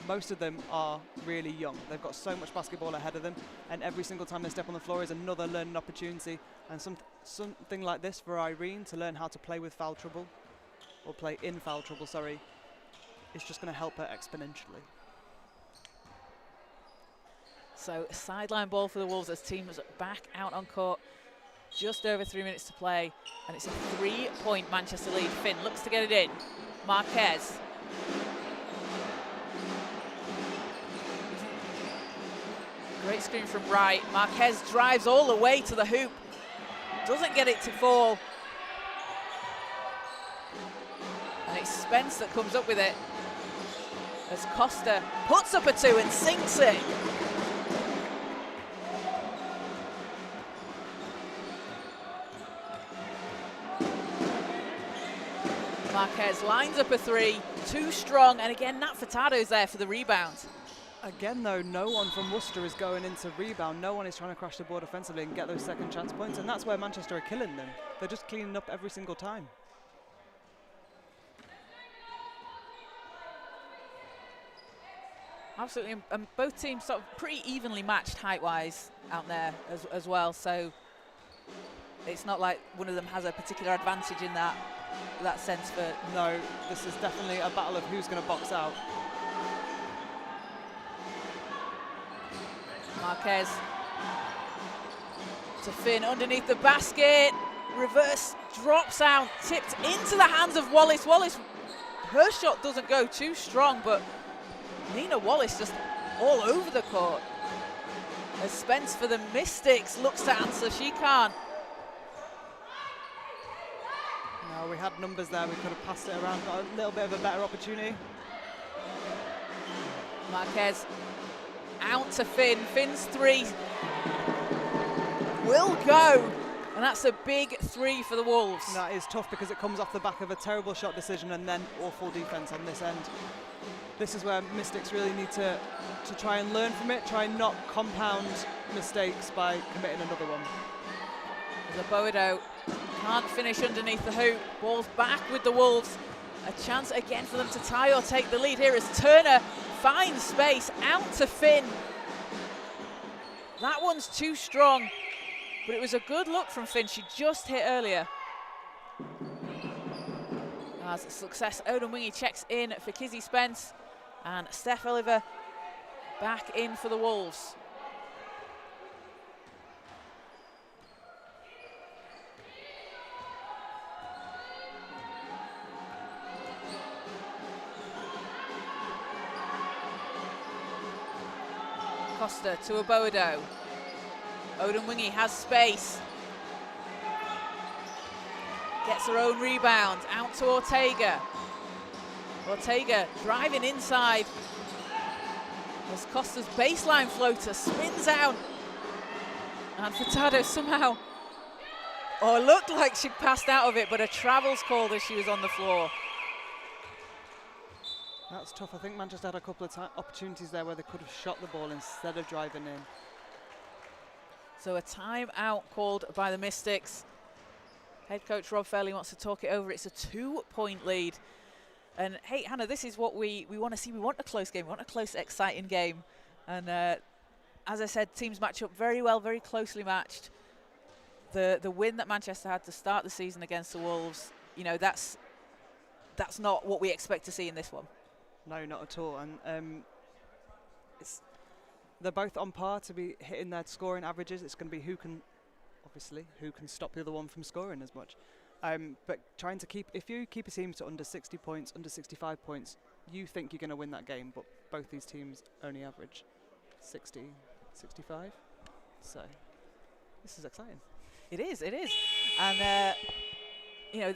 most of them are really young. They've got so much basketball ahead of them, and every single time they step on the floor is another learning opportunity. And something like this for Irene to learn how to play with foul trouble, or play in foul trouble, sorry, is just going to help her exponentially. So sideline ball for the Wolves as teams back out on court. Just over 3 minutes to play, and it's a 3-point Manchester lead. Finn looks to get it in. Marquez. Great screen from Wright. Marquez drives all the way to the hoop. Doesn't get it to fall. And it's Spence that comes up with it. As Costa puts up a 2 and sinks it. Marquez lines up a 3, too strong, and again Nat Furtado's there for the rebound. Again though, no one from Worcester is going into rebound. No one is trying to crash the board offensively and get those second chance points, and that's where Manchester are killing them. They're just cleaning up every single time. Absolutely, and both teams sort of pretty evenly matched height-wise out there as well, so it's not like one of them has a particular advantage in that sense. But no, this is definitely a battle of who's going to box out. Marquez to Finn underneath the basket, reverse drops out, tipped into the hands of Wallace. Wallace, her shot doesn't go too strong, but Nina Wallace just all over the court. As Spence for the Mystics looks to answer, she can't. No, we had numbers there, we could have passed it around, got a little bit of a better opportunity. Marquez out to Finn. Finn's 3 will go, and that's a big 3 for the Wolves. That is tough because it comes off the back of a terrible shot decision and then awful defense on this end. This is where Mystics really need to try and learn from it, try and not compound mistakes by committing another one. Zabodo can't finish underneath the hoop. Ball's back with the Wolves. A chance again for them to tie or take the lead here as Turner finds space out to Finn. That one's too strong, but it was a good look from Finn. She just hit earlier. As a success, Odin Wingy checks in for Kizzy Spence, and Steph Oliver back in for the Wolves. Costa to Abodo. Odin Wingy has space. Gets her own rebound, out to Ortega. Ortega driving inside as Costa's baseline floater spins out. And Furtado somehow, or looked like she passed out of it, but a travel's called as she was on the floor. That's tough. I think Manchester had a couple of opportunities there where they could have shot the ball instead of driving in. So a timeout called by the Mystics. Head coach Rob Fairley wants to talk it over. It's a 2-point lead. And hey, Hannah, this is what we want to see. We want a close game. We want a close, exciting game. And as I said, teams match up very well, very closely matched. The win that Manchester had to start the season against the Wolves, you know, that's not what we expect to see in this one. No, not at all. And they're both on par to be hitting their scoring averages. It's going to be who can stop the other one from scoring as much. But trying to if you keep a team to under 60 points, under 65 points, you think you're going to win that game, but both these teams only average 60, 65. So this is exciting. It is. And, you know,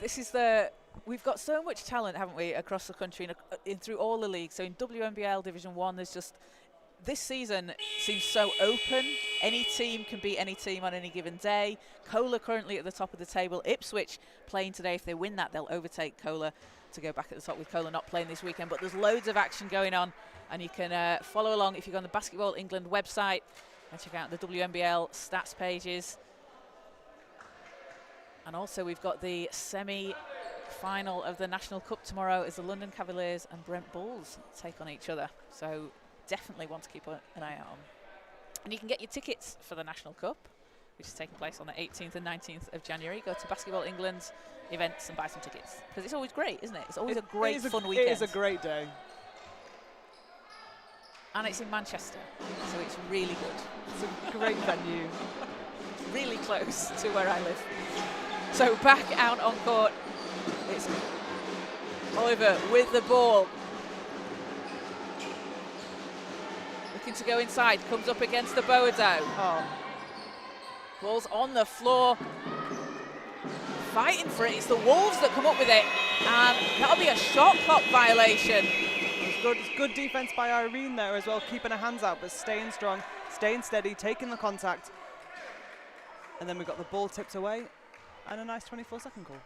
we've got so much talent, haven't we, across the country and through all the leagues. So in WNBL Division 1, there's just, this season seems so open. Any team can beat any team on any given day. Kohler currently at the top of the table. Ipswich playing today. If they win that, they'll overtake Kohler to go back at the top, with Kohler not playing this weekend. But there's loads of action going on, and you can follow along if you go on the Basketball England website and check out the WNBL stats pages. And also we've got the semi-final of the National Cup tomorrow as the London Cavaliers and Brent Bulls take on each other. So definitely want to keep an eye out on. And you can get your tickets for the National Cup, which is taking place on the 18th and 19th of January. Go to Basketball England events and buy some tickets, because it's always great, isn't it? It's always a great, fun weekend. It is a great day. And it's in Manchester, so it's really good. It's a great venue. Really close to where I live. So back out on court, it's Oliver with the ball. looking to go inside, comes up against the Boado. Oh, Ball's on the floor, fighting for it. It's the Wolves that come up with it, and that'll be a shot clock violation. it was good defense by Irene there as well, keeping her hands out, but staying strong, staying steady, taking the contact. And then we got the ball tipped away, and a nice 24-second call.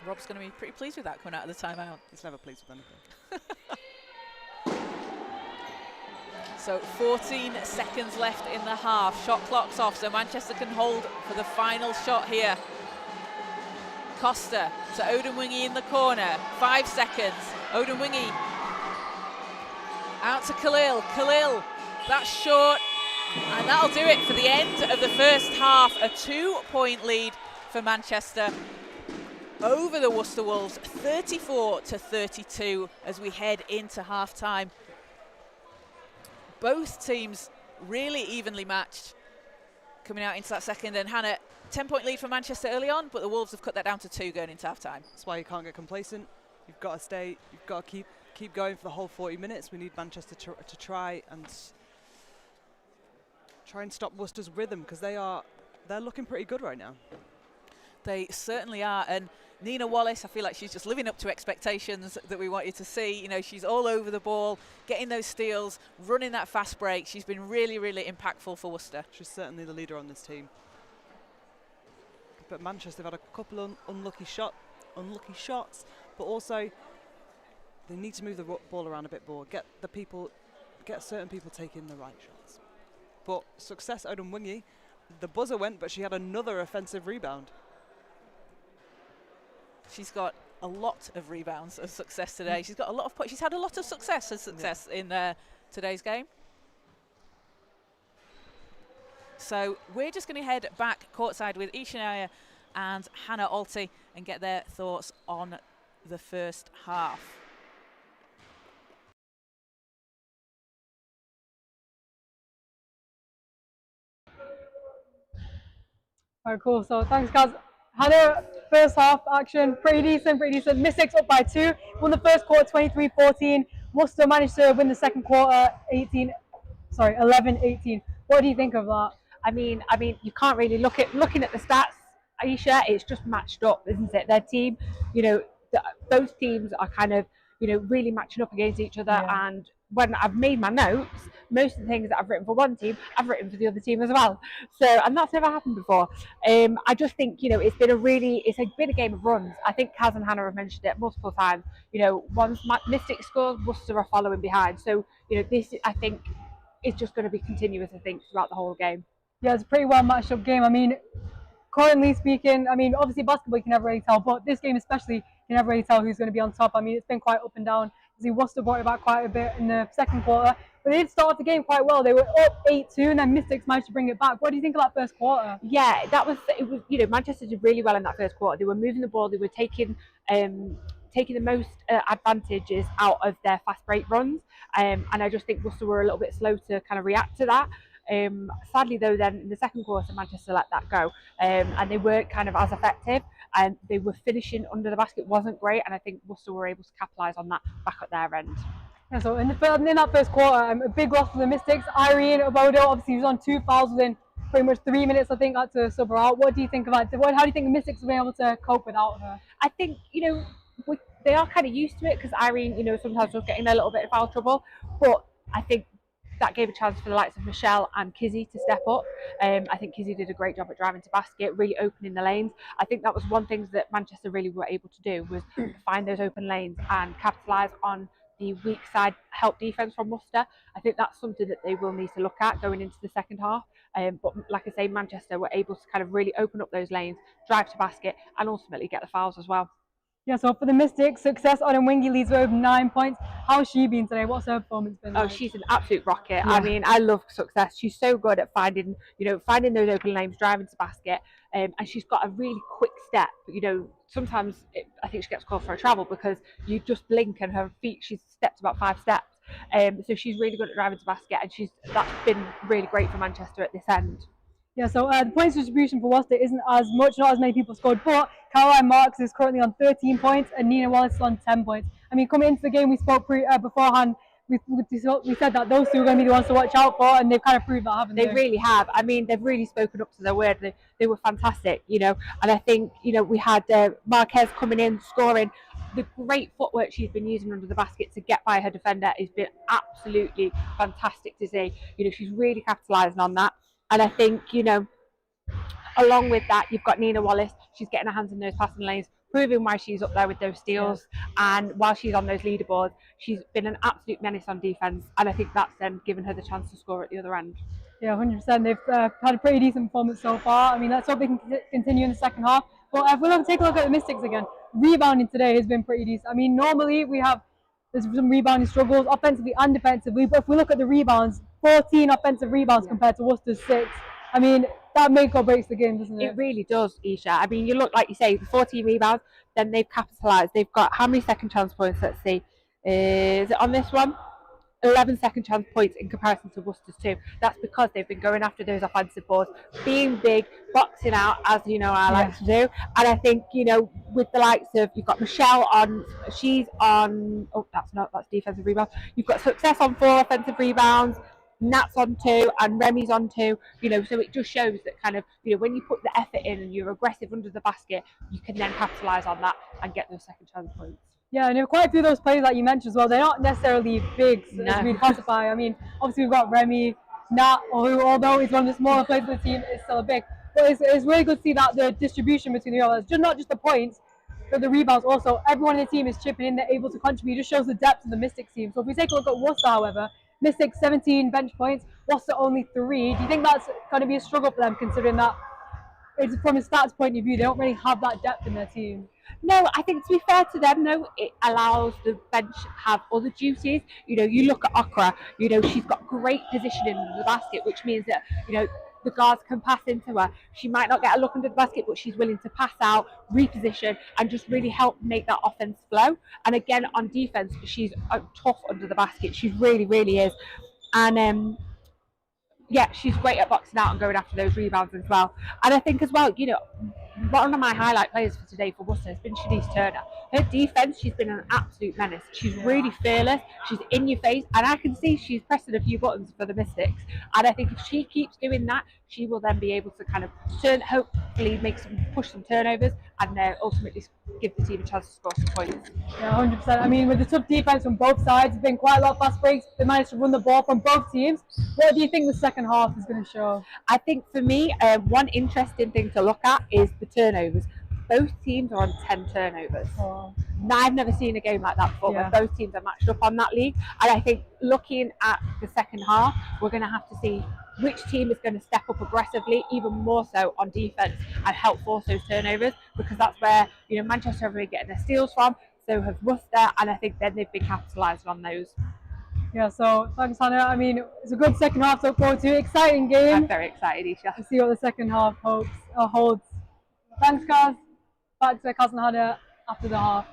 Rob's going to be pretty pleased with that coming out of the timeout. He's never pleased with anything. So 14 seconds left in the half. Shot clock's off, so Manchester can hold for the final shot here. Costa to Odemwingie in the corner. 5 seconds. Odemwingie out to Khalil. Khalil, that's short. And that'll do it for the end of the first half. A 2-point lead for Manchester over the Worcester Wolves, 34-32 as we head into half-time. Both teams really evenly matched coming out into that second. And Hannah, 10-point lead for Manchester early on, but the Wolves have cut that down to 2 going into half-time. That's why you can't get complacent. You've got to stay, you've got to keep going for the whole 40 minutes. We need Manchester to try and stop Worcester's rhythm, because they're looking pretty good right now. They certainly are. And Nina Wallace, I feel like she's just living up to expectations that we wanted to see. You know, she's all over the ball, getting those steals, running that fast break. She's been really, really impactful for Worcester. She's certainly the leader on this team. But Manchester have had a couple of unlucky shots, but also they need to move the ball around a bit more, get certain people taking the right shots. But success, Odemwingie, the buzzer went, but she had another offensive rebound. She's got a lot of rebounds of success today. She's got a lot of she's had a lot of success in today's game. So we're just going to head back courtside with Ishania and Hannah Alty and get their thoughts on the first half. All right, cool. So thanks, guys. Hannah, first half action, pretty decent. Mystics up by 2. Won the first quarter 23-14. Worcester managed to win the second quarter 11-18. What do you think of that? I mean, you can't really looking at the stats, Aisha. It's just matched up, isn't it? Their team, both teams are kind of, really matching up against each other. Yeah. And when I've made my notes, most of the things that I've written for one team, I've written for the other team as well. So, and that's never happened before. I just think, it's been a game of runs. I think Kaz and Hannah have mentioned it multiple times. Once Mystic scores, Worcester are following behind. So, this, I think, is just going to be continuous, I think, throughout the whole game. Yeah, it's a pretty well matched up game. I mean, currently speaking, obviously basketball you can never really tell, but this game especially, you can never really tell who's going to be on top. It's been quite up and down. Worcester brought it back quite a bit in the second quarter, but they did start the game quite well. They were up 8-2, and then Mystics managed to bring it back. What do you think of that first quarter? Yeah, it was Manchester did really well in that first quarter. They were moving the ball. They were taking the most advantages out of their fast break runs, and I just think Worcester were a little bit slow to kind of react to that. Sadly though, then in the second quarter Manchester let that go, and they weren't kind of as effective, and they were finishing under the basket wasn't great, and I think Worcester were able to capitalise on that back at their end. Yeah, so in that first quarter, a big loss for the Mystics. Irene Obodo obviously was on 2 fouls within pretty much 3 minutes, I think, had to sub her out. What do you think of that? How do you think the Mystics have been able to cope without her? I think, they are kind of used to it, because Irene, sometimes was getting a little bit of foul trouble, but I think that gave a chance for the likes of Michelle and Kizzy to step up. I think Kizzy did a great job at driving to basket, really opening the lanes. I think that was one thing that Manchester really were able to do, was find those open lanes and capitalise on the weak side help defence from Worcester. I think that's something that they will need to look at going into the second half. But like I say, Manchester were able to kind of really open up those lanes, drive to basket, and ultimately get the fouls as well. Yeah, so for the Mystics, success Odemwingie leads with 9 points. How's she been today? What's her performance been like? Oh, she's an absolute rocket. Yeah. I love success. She's so good at finding those open lanes, driving to basket, and she's got a really quick step. Sometimes I think she gets called for a travel because you just blink and her feet, she's stepped about 5 steps. So she's really good at driving to basket, and that's been really great for Manchester at this end. Yeah, so the points distribution for Worcester isn't as much, not as many people scored, but Caroline Marks is currently on 13 points and Nina Wallace is on 10 points. Coming into the game, we spoke beforehand, we said that those two are going to be the ones to watch out for, and they've kind of proved that, haven't they? They really have. I mean, they've really spoken up to their word. They were fantastic, you know. And I think, you know, we had Marquez coming in, scoring. The great footwork she's been using under the basket to get by her defender has been absolutely fantastic to see. You know, she's really capitalising on that. And I think, you know, along with that, you've got Nina Wallace. She's getting her hands in those passing lanes, proving why she's up there with those steals. Yeah. And while she's on those leaderboards, she's been an absolute menace on defence. And I think that's then given her the chance to score at the other end. Yeah, 100%. They've had a pretty decent performance so far. I mean, let's hope they can continue in the second half. But if we'll take a look at the Mystics again, rebounding today has been pretty decent. I mean, normally there's some rebounding struggles, offensively and defensively. But if we look at the rebounds, 14 offensive rebounds compared to Worcester's 6. I mean, that make or breaks the game, doesn't it? It really does, Isha. I mean, you look, like you say, the 14 rebounds, then they've capitalised. They've got how many second chance points? Let's see. Is it on this one? 11 second chance points in comparison to Worcester's 2. That's because they've been going after those offensive boards, being big, boxing out, as you know I like to do. And I think, you know, with the likes of, you've got Michelle on, she's on, that's defensive rebounds. You've got Success on 4 offensive rebounds, Nat's on 2, and Remy's on 2. You know, so it just shows that kind of, you know, when you put the effort in and you're aggressive under the basket, you can then capitalise on that and get those second chance points. Yeah, and quite a few of those players that you mentioned as well, they're not necessarily big as we classify. I mean, obviously we've got Remy, Nat, who, although he's one of the smaller players of the team, is still a big. But it's really good to see that the distribution between the others, not just the points, but the rebounds also. Everyone in the team is chipping in, they're able to contribute. It just shows the depth of the Mystics team. So if we take a look at Worcester, however, Mystics 17 bench points, Worcester only 3. Do you think that's going to be a struggle for them, considering that it's from a stats point of view, they don't really have that depth in their team? No, I think to be fair to them, though, it allows the bench to have other duties. You know, you look at Okra, you know, she's got great positioning under the basket, which means that, you know, the guards can pass into her. She might not get a look under the basket, but she's willing to pass out, reposition, and just really help make that offense flow. And again, on defense, she's tough under the basket. She really, really is. And yeah, she's great at boxing out and going after those rebounds as well. And I think as well, you know, one of my highlight players for today for Worcester has been Shanice Turner. Her defence, she's been an absolute menace. She's really fearless. She's in your face. And I can see she's pressing a few buttons for the Mystics. And I think if she keeps doing that, she will then be able to kind of hopefully push some turnovers and ultimately give the team a chance to score some points. Yeah, 100%. I mean, with the tough defense from both sides, it's been quite a lot of fast breaks. They managed to run the ball from both teams. What do you think the second half is going to show? I think for me, one interesting thing to look at is the turnovers. Both teams are on 10 turnovers. Oh. Now, I've never seen a game like that before, where both teams are matched up on that league. And I think looking at the second half, we're going to have to see which team is going to step up aggressively, even more so on defence, and help force those turnovers, because that's where, you know, Manchester have been getting their steals from, so have Worcester, and I think then they've been capitalising on those. Yeah, so thanks, Hannah. I mean, it's a good second half to look forward to. Exciting game. I'm very excited, Isha. To see what the second half holds. Thanks, guys. Back to Cousin Hannah after the half.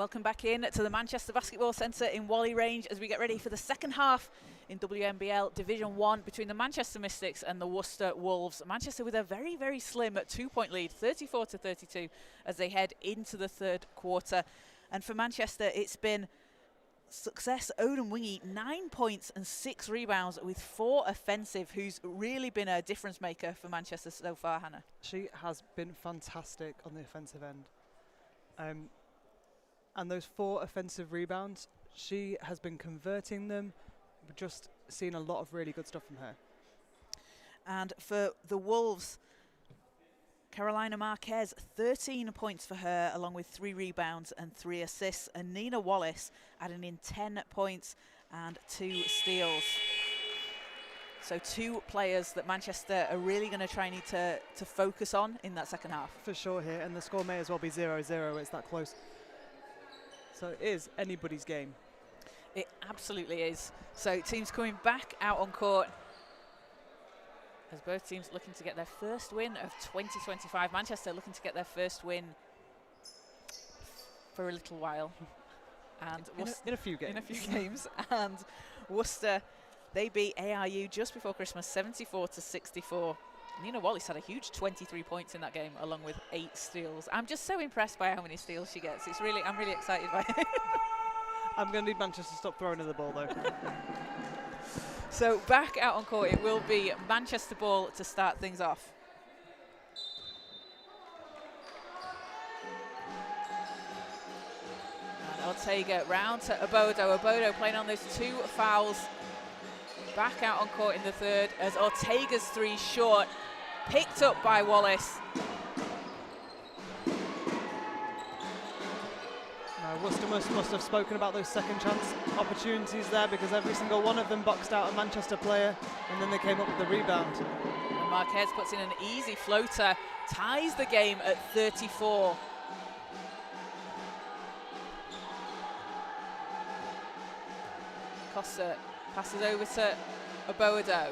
Welcome back in to the Manchester Basketball Centre in Whalley Range as we get ready for the second half in WNBL Division 1 between the Manchester Mystics and the Worcester Wolves. Manchester with a very, very slim 2-point lead, 34-32, as they head into the third quarter. And for Manchester, it's been success. Odin Wingy, 9 points and 6 rebounds with 4 offensive, who's really been a difference maker for Manchester so far, Hannah. She has been fantastic on the offensive end. And those 4 offensive rebounds, she has been converting them. We've just seen a lot of really good stuff from her. And for the Wolves, Carolina Marquez, 13 points for her, along with 3 rebounds and 3 assists. And Nina Wallace adding in 10 points and 2 steals. So 2 players that Manchester are really going to try need to focus on in that second half. For sure here, and the score may as well be 0-0, it's that close. So it is anybody's game. It absolutely is. So teams coming back out on court as both teams looking to get their first win of 2025. Manchester looking to get their first win for a little while. And in a few games. In a few games. And Worcester, they beat ARU just before Christmas, 74-64. Nina Wallace had a huge 23 points in that game, along with 8 steals. I'm just so impressed by how many steals she gets. I'm really excited by it. I'm going to need Manchester to stop throwing at the ball, though. So back out on court, it will be Manchester ball to start things off. And Ortega round to Obodo. Obodo playing on those 2 fouls. Back out on court in the third as Ortega's 3 short, picked up by Wallace. Worcester must have spoken about those second chance opportunities there, because every single one of them boxed out a Manchester player, and then they came up with the rebound. And Marquez puts in an easy floater, ties the game at 34. Costa passes over to Obodo.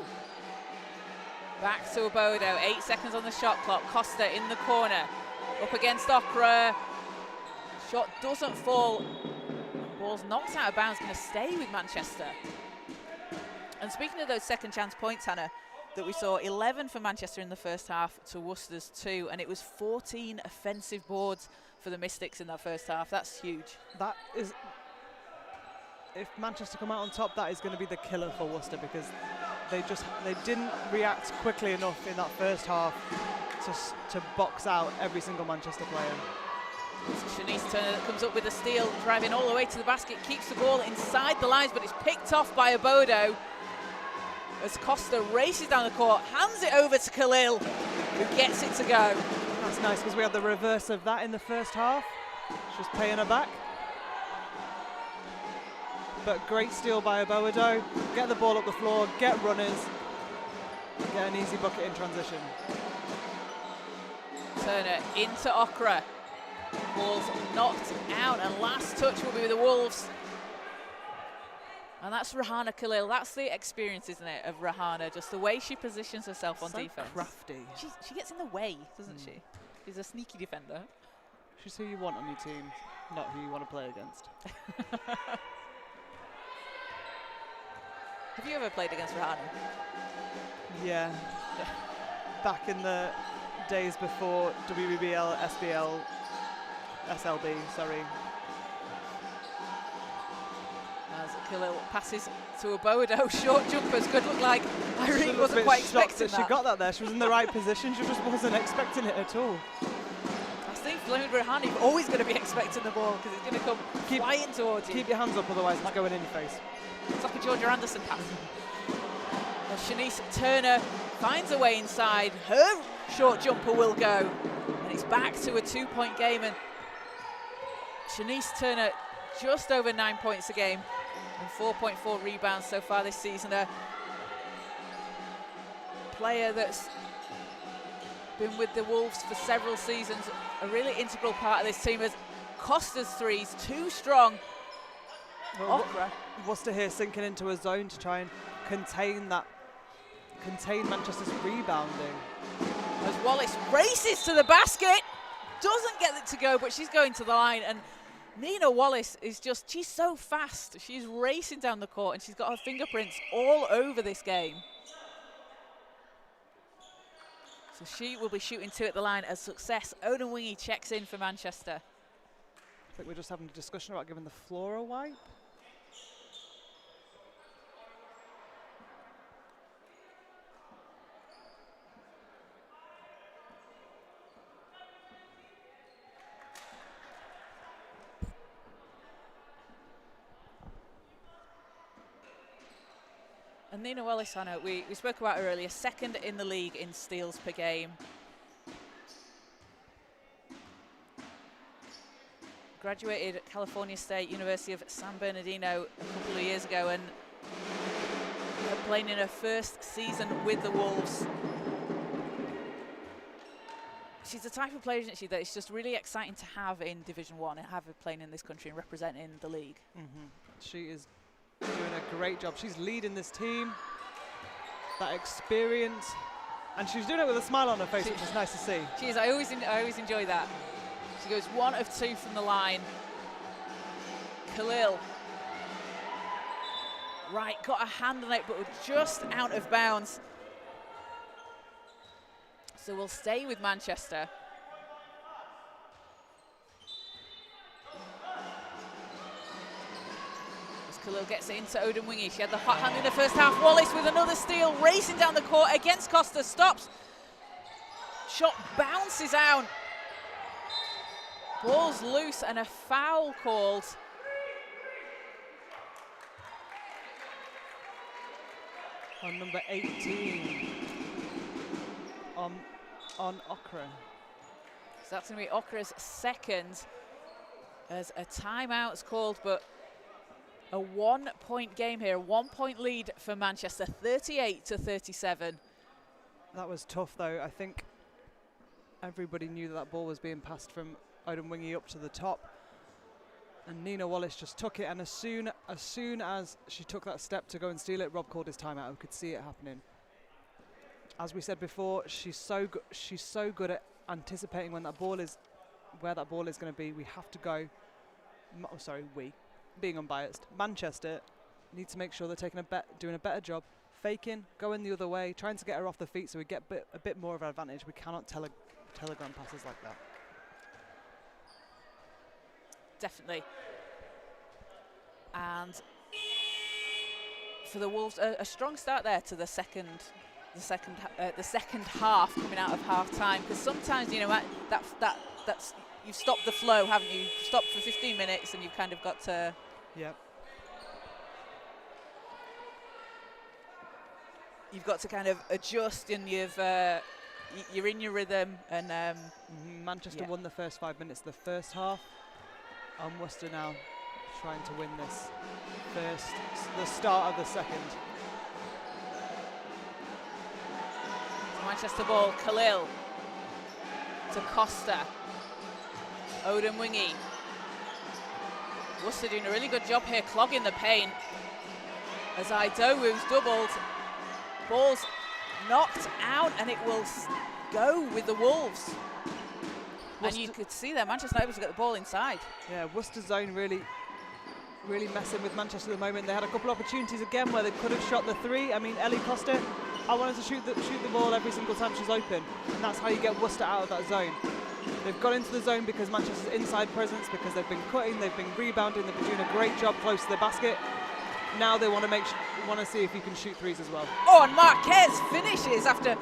Back to Obodo, 8 seconds on the shot clock. Costa in the corner, up against Okra. Shot doesn't fall. Ball's knocked out of bounds, going to stay with Manchester. And speaking of those second chance points, Hannah, that we saw 11 for Manchester in the first half to Worcester's 2, and it was 14 offensive boards for the Mystics in that first half. That's huge. That is, if Manchester come out on top, that is going to be the killer for Worcester, because they didn't react quickly enough in that first half to box out every single Manchester player. It's Shanice Turner that comes up with a steal, driving all the way to the basket, keeps the ball inside the lines, but it's picked off by Obodo as Costa races down the court, hands it over to Khalil, who gets it to go. That's nice, because we had the reverse of that in the first half. Just paying her back. But great steal by Obodo. Get the ball up the floor, get runners, get an easy bucket in transition. Turner into Okra. Ball's knocked out, and last touch will be with the Wolves. And that's Rahana Khalil. That's the experience, isn't it, of Rahana, just the way she positions herself on defense. Crafty. She gets in the way, doesn't she? She's a sneaky defender. She's who you want on your team, not who you want to play against. Have you ever played against Rahana? Yeah. Back in the days before WNBL, SBL, SLB, sorry. As Khalil passes to Obodo, short jumpers could look like Irene wasn't quite expecting that. She got that there. She was in the right position. She just wasn't expecting it at all. I think Fleming Rahani is always going to be expecting the ball, because it's going to come flying towards you. Keep your hands up, otherwise it's going in your face. It's like a Georgia Anderson pass. Well, Shanice Turner finds a way inside. Her short jumper will go. And it's back to a 2-point game. And Shanice Turner just over 9 points a game and 4.4 rebounds so far this season. A player that's been with the Wolves for several seasons, a really integral part of this team, as Costa's threes too strong. Well, Worcester here sinking into a zone to try and contain Manchester's rebounding. As Wallace races to the basket, doesn't get it to go, but she's going to the line, and Nina Wallace is just, she's so fast. She's racing down the court and she's got her fingerprints all over this game. So she will be shooting 2 at the line as Success. Odemwingie checks in for Manchester. I think we're just having a discussion about giving the floor a wipe. And Nina Wallace, I know, we spoke about her earlier, 2nd in the league in steals per game. Graduated at California State University of San Bernardino a couple of years ago and playing in her first season with the Wolves. She's the type of player, isn't she, that it's just really exciting to have in Division 1 and have her playing in this country and representing the league. She is doing a great job. She's leading this team, that experience, and she's doing it with a smile on her face, which is nice to see. She is. I always enjoy that. She goes 1 of 2 from the line. Khalil. Right, got a hand on it, but just out of bounds. So we'll stay with Manchester. As Khalil gets it into Odemwingie. She had the hot hand in the first half. Wallace with another steal, racing down the court against Costa. Stops. Shot bounces out. Ball's loose and a foul called. On number 18, on Okra. So that's going to be Okra's 2nd as a timeout's called, but a 1-point game here, a 1-point lead for Manchester, 38-37. That was tough though. I think everybody knew that ball was being passed from Odemwingie up to the top. And Nina Wallace just took it, and as soon as she took that step to go and steal it, Rob called his timeout. We could see it happening. As we said before, she's so good at anticipating when that ball is, where that ball is going to be. We have to go. Being unbiased, Manchester need to make sure they're doing a better job, faking, going the other way, trying to get her off the feet so we get a bit more of an advantage. We cannot telegram passes like that. Definitely. And for the Wolves, a strong start there to the second half, coming out of half time, because sometimes, you know, that's you've stopped the flow, haven't you? You've stopped for 15 minutes and you've kind of got to. Yep. You've got to kind of adjust, and you're in your rhythm. And Manchester won the first 5 minutes of the first half. And Worcester now trying to win this the start of the second. Manchester ball, Khalil to Costa. Odemwingie. Worcester doing a really good job here, clogging the paint. As Idowu's doubled. Ball's knocked out, and it will go with the Wolves. And you could see there, Manchester able to get the ball inside. Yeah, Worcester zone really messing with Manchester at the moment. They had a couple opportunities again where they could have shot the 3. I mean, Ellie Costa, I wanted to shoot the ball every single time she's open, and that's how you get Worcester out of that zone. They've got into the zone because Manchester's inside presence, because they've been cutting, they've been rebounding, they've been doing a great job close to the basket. Now they want to see if you can shoot 3s as well. Oh, and Marquez finishes after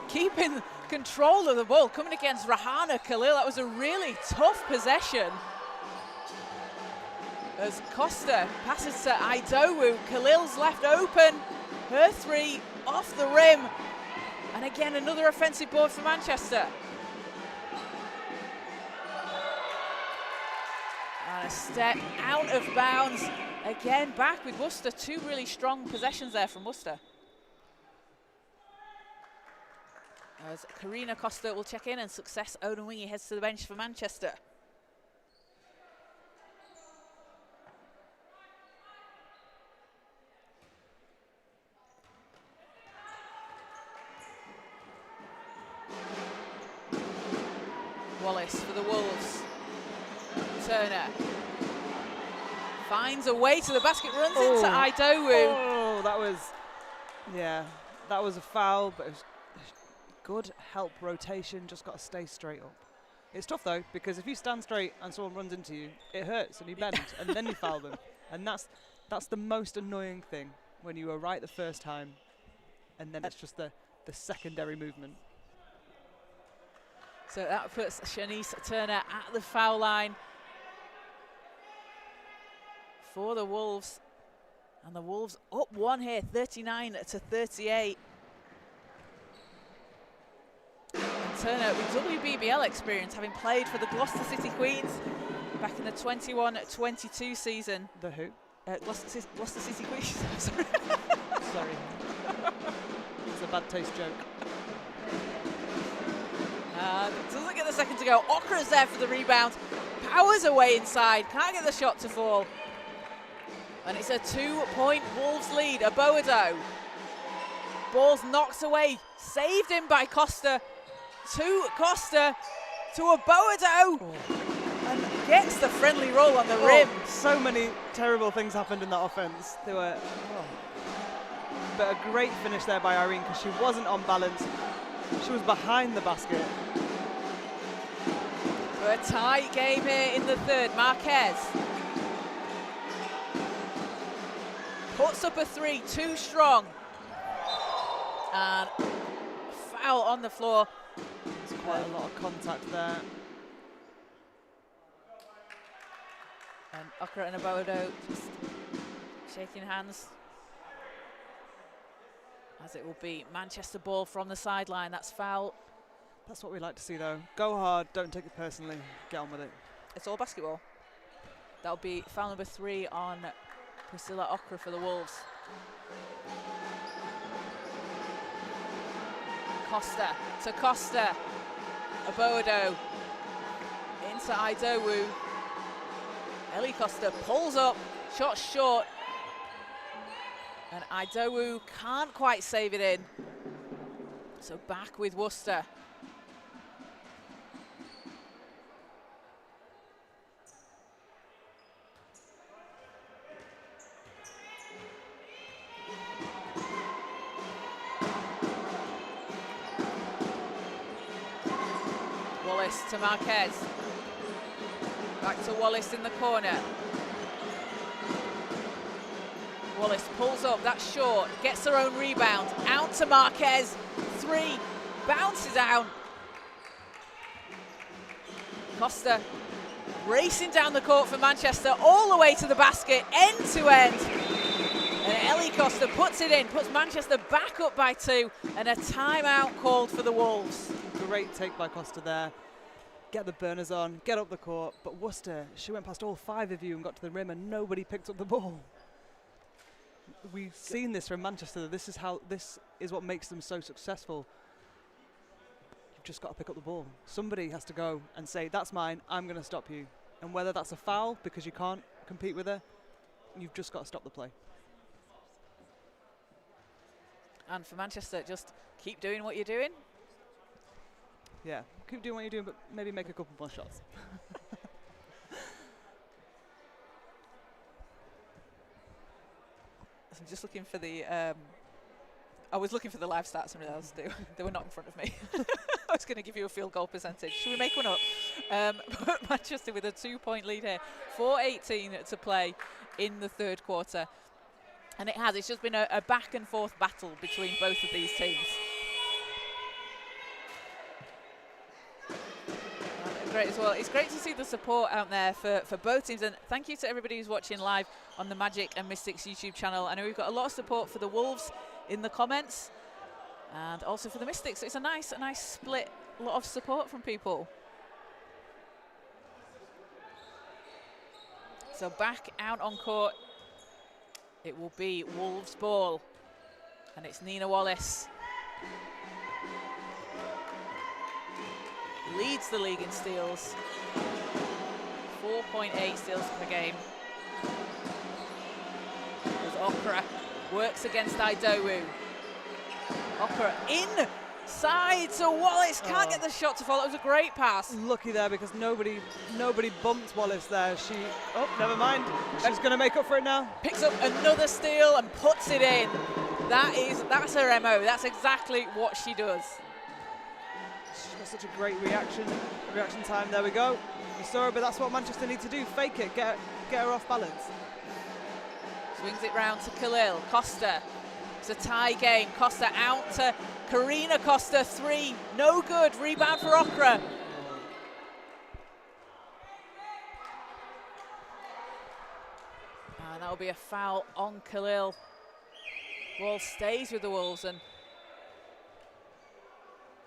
keeping control of the ball, coming against Rahana Khalil. That was a really tough possession. As Costa passes to Idowu, Khalil's left open, her 3 off the rim. And again, another offensive board for Manchester. And a step out of bounds. Again, back with Worcester. 2 really strong possessions there from Worcester. As Karina Costa will check in, and Success Odemwingie heads to the bench for Manchester. Wallace for the Wolves. Turner. Finds a way to the basket, runs into Idowu. Oh, that was a foul, but it was good help rotation, just got to stay straight up. It's tough though, because if you stand straight and someone runs into you, it hurts and you bend and then you foul them. And that's the most annoying thing, when you were right the first time and then it's just the secondary movement. So that puts Shanice Turner at the foul line for the Wolves. And the Wolves up one here, 39-38. And Turner with WBBL experience, having played for the Gloucester City Queens back in the 21-22 season. The who? Gloucester City Queens. Sorry. Sorry. It's a bad taste joke. Doesn't get the second to go. Okra's there for the rebound. Powers away inside. Can't get the shot to fall. And it's a 2-point Wolves lead. Aboado. Ball's knocked away. Saved in by Costa. To Costa. To Aboado. And gets the friendly roll on the rim. So many terrible things happened in that offense. They were, but a great finish there by Irene, because she wasn't on balance. She was behind the basket. For a tight game here in the third. Marquez puts up a three, too strong. And foul on the floor. There's quite a lot of contact there. And Okra and Aboado just shaking hands. As it will be Manchester ball from the sideline. That's foul. That's what we like to see though. Go hard, don't take it personally, get on with it. It's all basketball. That'll be foul number 3 on Priscilla Okra for the Wolves. Costa to Costa. Aboado into Idowu. Ellie Costa pulls up, shot short. And Idowu can't quite save it in. So back with Worcester. Wallace to Marquez. Back to Wallace in the corner. Wallace pulls up, that's short, gets her own rebound, out to Marquez, 3, bounces out. Costa racing down the court for Manchester, all the way to the basket, end to end. And Ellie Costa puts it in, puts Manchester back up by 2, and a timeout called for the Wolves. Great take by Costa there. Get the burners on, get up the court, but Worcester, she went past all 5 of you and got to the rim and nobody picked up the ball. We've seen this from Manchester. This is what makes them so successful. You've just got to pick up the ball. Somebody has to go and say, that's mine, I'm going to stop you. And whether that's a foul because you can't compete with her, you've just got to stop the play. And for Manchester, just keep doing what you're doing. Yeah, keep doing what you're doing, but maybe make a couple more shots. I'm just looking for the. I was looking for the live stats and realised they were not in front of me. I was going to give you a field goal percentage. Should we make one up? Manchester with a 2-point lead here. 4:18 to play in the third quarter. And it's just been a back and forth battle between both of these teams. Great as well. It's great to see the support out there for both teams, and thank you to everybody who's watching live on the Magic and Mystics YouTube channel. I know we've got a lot of support for the Wolves in the comments and also for the Mystics. So it's a nice split, a lot of support from people. So back out on court, it will be Wolves ball, and it's Nina Wallace. Leads the league in steals. 4.8 steals per game. As Okra works against Idowu. Okra inside, so Wallace can't get the shot to fall. That was a great pass. Lucky there because nobody bumped Wallace there. Oh, never mind. She's going to make up for it now. Picks up another steal and puts it in. That's her MO. That's exactly what she does. She's got such a great reaction time. There we go. You saw her, but that's what Manchester need to do. Fake it, get her off balance. Swings it round to Khalil. Costa. It's a tie game. Costa out to Karina Costa. 3. No good. Rebound for Okra. And that'll be a foul on Khalil. Ball stays with the Wolves, and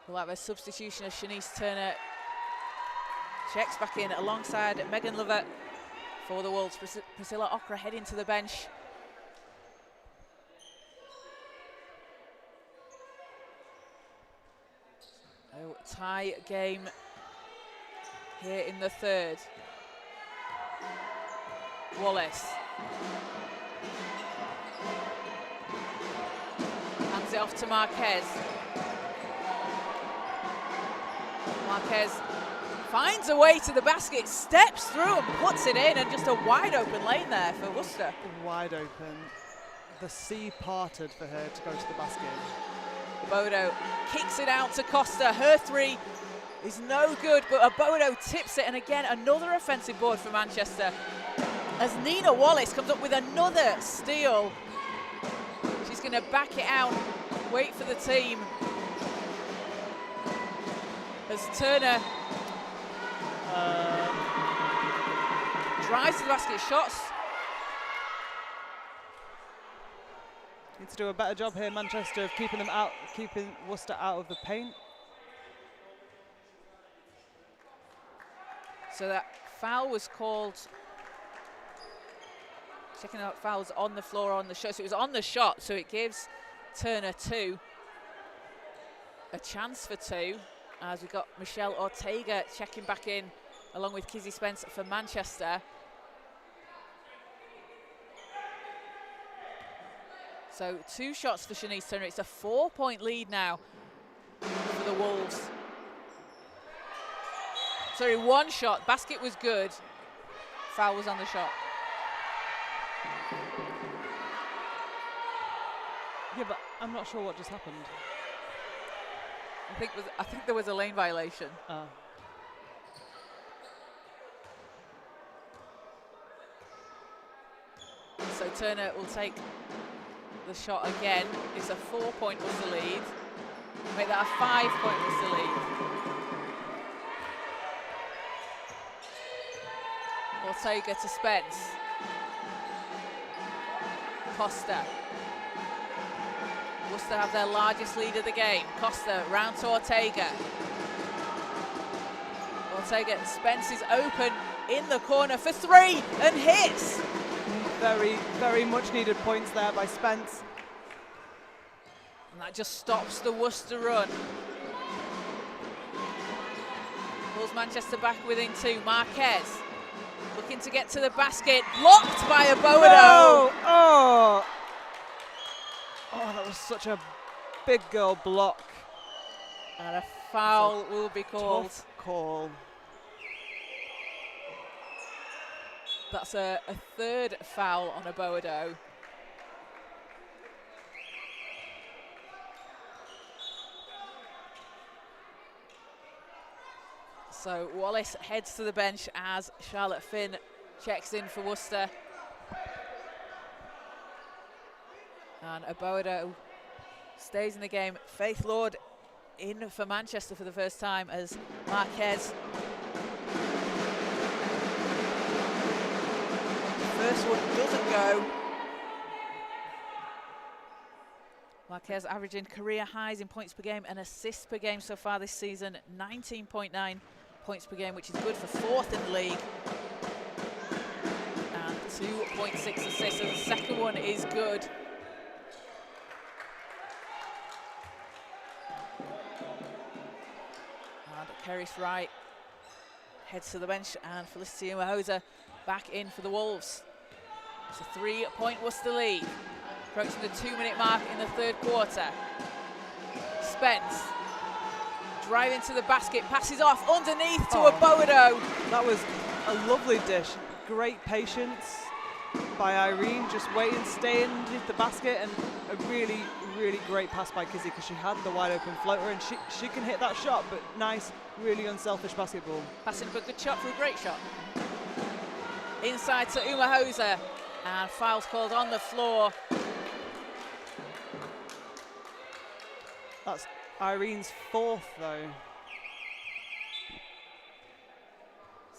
we'll have a substitution as Shanice Turner checks back in alongside Megan Lovett for the Wolves. Priscilla Okra heading to the bench. Oh, tie game here in the third. Wallace. Hands it off to Marquez. Marquez finds a way to the basket, steps through and puts it in, and just a wide open lane there for Worcester. Wide open. The sea parted for her to go to the basket. Bodo kicks it out to Costa. Her 3 is no good, but Bodo tips it, and again another offensive board for Manchester as Nina Wallace comes up with another steal. She's going to back it out, wait for the team as Turner drives to the basket. Shots. Need to do a better job here, Manchester, of keeping Worcester out of the paint. So that foul was called. Checking out fouls on the floor, on the shot. So it was on the shot, so it gives Turner 2. A chance for 2, as we got Michelle Ortega checking back in, along with Kizzy Spence for Manchester. So 2 shots for Shanice Turner. It's a 4-point lead now for the Wolves. Sorry, 1 shot. Basket was good. Foul was on the shot. Yeah, but I'm not sure what just happened. I think there was a lane violation. So Turner will take the shot again. It's a 4-point Worcester lead. Make that a 5-point Worcester lead. Ortega to Spence. Costa. Worcester have their largest lead of the game. Costa round to Ortega. Ortega, Spence is open in the corner for 3 and hits. Very, very much needed points there by Spence. And that just stops the Worcester run. Pulls Manchester back within 2. Marquez looking to get to the basket. Blocked by a Bodo. No! Oh, that was such a big girl block. And a foul will be called. Tough call. That's a 3rd foul on a Bodo. So Wallace heads to the bench as Charlotte Finn checks in for Worcester. And Bodo stays in the game. Faith Lord in for Manchester for the first time as Marquez. First one doesn't go. Marquez averaging career highs in points per game and assists per game so far this season. 19.9 points per game, which is good for 4th in the league. And 2.6 assists, so the second one is good. And Kerry Wright heads to the bench, and Felicity Umahosa back in for the Wolves. It's a 3-point Worcester lead, approaching the 2-minute mark in the 3rd quarter. Spence driving to the basket, passes off underneath to Abodo. That was a lovely dish. Great patience by Irene, just waiting, staying underneath the basket, and a really, really great pass by Kizzy because she had the wide open floater, and she can hit that shot, but nice, really unselfish basketball. Passing up a good shot for a great shot. Inside to Umahosa, and fouls called on the floor. That's Irene's 4th though.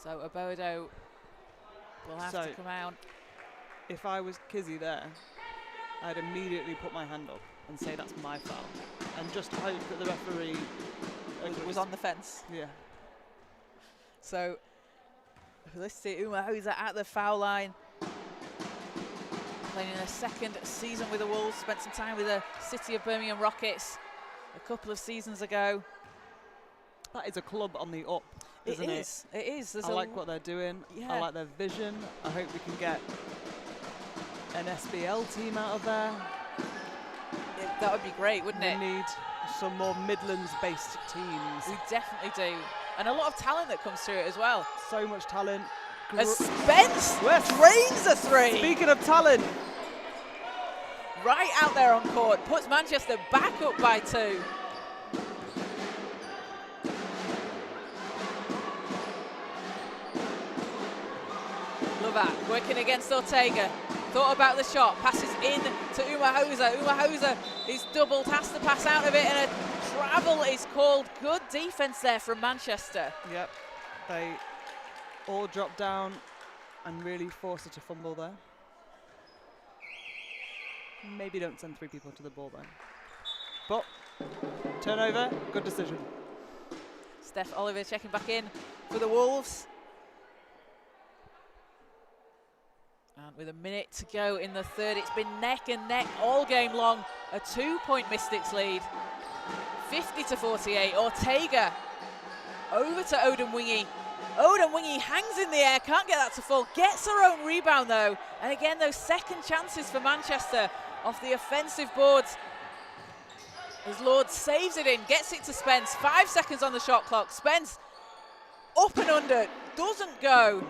So Abodo will have to come out. If I was Kizzy there, I'd immediately put my hand up and say that's my foul, and just hope that the referee was on the fence. Yeah. So let's see, Umahosa at the foul line. Playing in her 2nd season with the Wolves, spent some time with the City of Birmingham Rockets a couple of seasons ago. That is a club on the up, isn't it? It is. I like what they're doing. Yeah. I like their vision. I hope we can get an SBL team out of there. That would be great, wouldn't it? We need some more Midlands-based teams. We definitely do. And a lot of talent that comes through it as well. So much talent. As Spence drains a 3. Speaking of talent. Right out there on court, puts Manchester back up by 2. Lovatt working against Ortega. Thought about the shot, passes in to Umahosa. Umahosa is doubled, has to pass out of it, and a travel is called. Good defense there from Manchester. Yep, they all dropped down and really forced her to fumble there. Maybe don't send 3 people to the ball then. But turnover, good decision. Steph Oliver checking back in for the Wolves. And with a minute to go in the 3rd, it's been neck and neck all game long. A 2-point Mystics lead. 50-48. Ortega over to Odemwingie. Odemwingie hangs in the air, can't get that to fall. Gets her own rebound though. And again, those second chances for Manchester off the offensive boards. As Lord saves it in, gets it to Spence. 5 seconds on the shot clock. Spence up and under, doesn't go.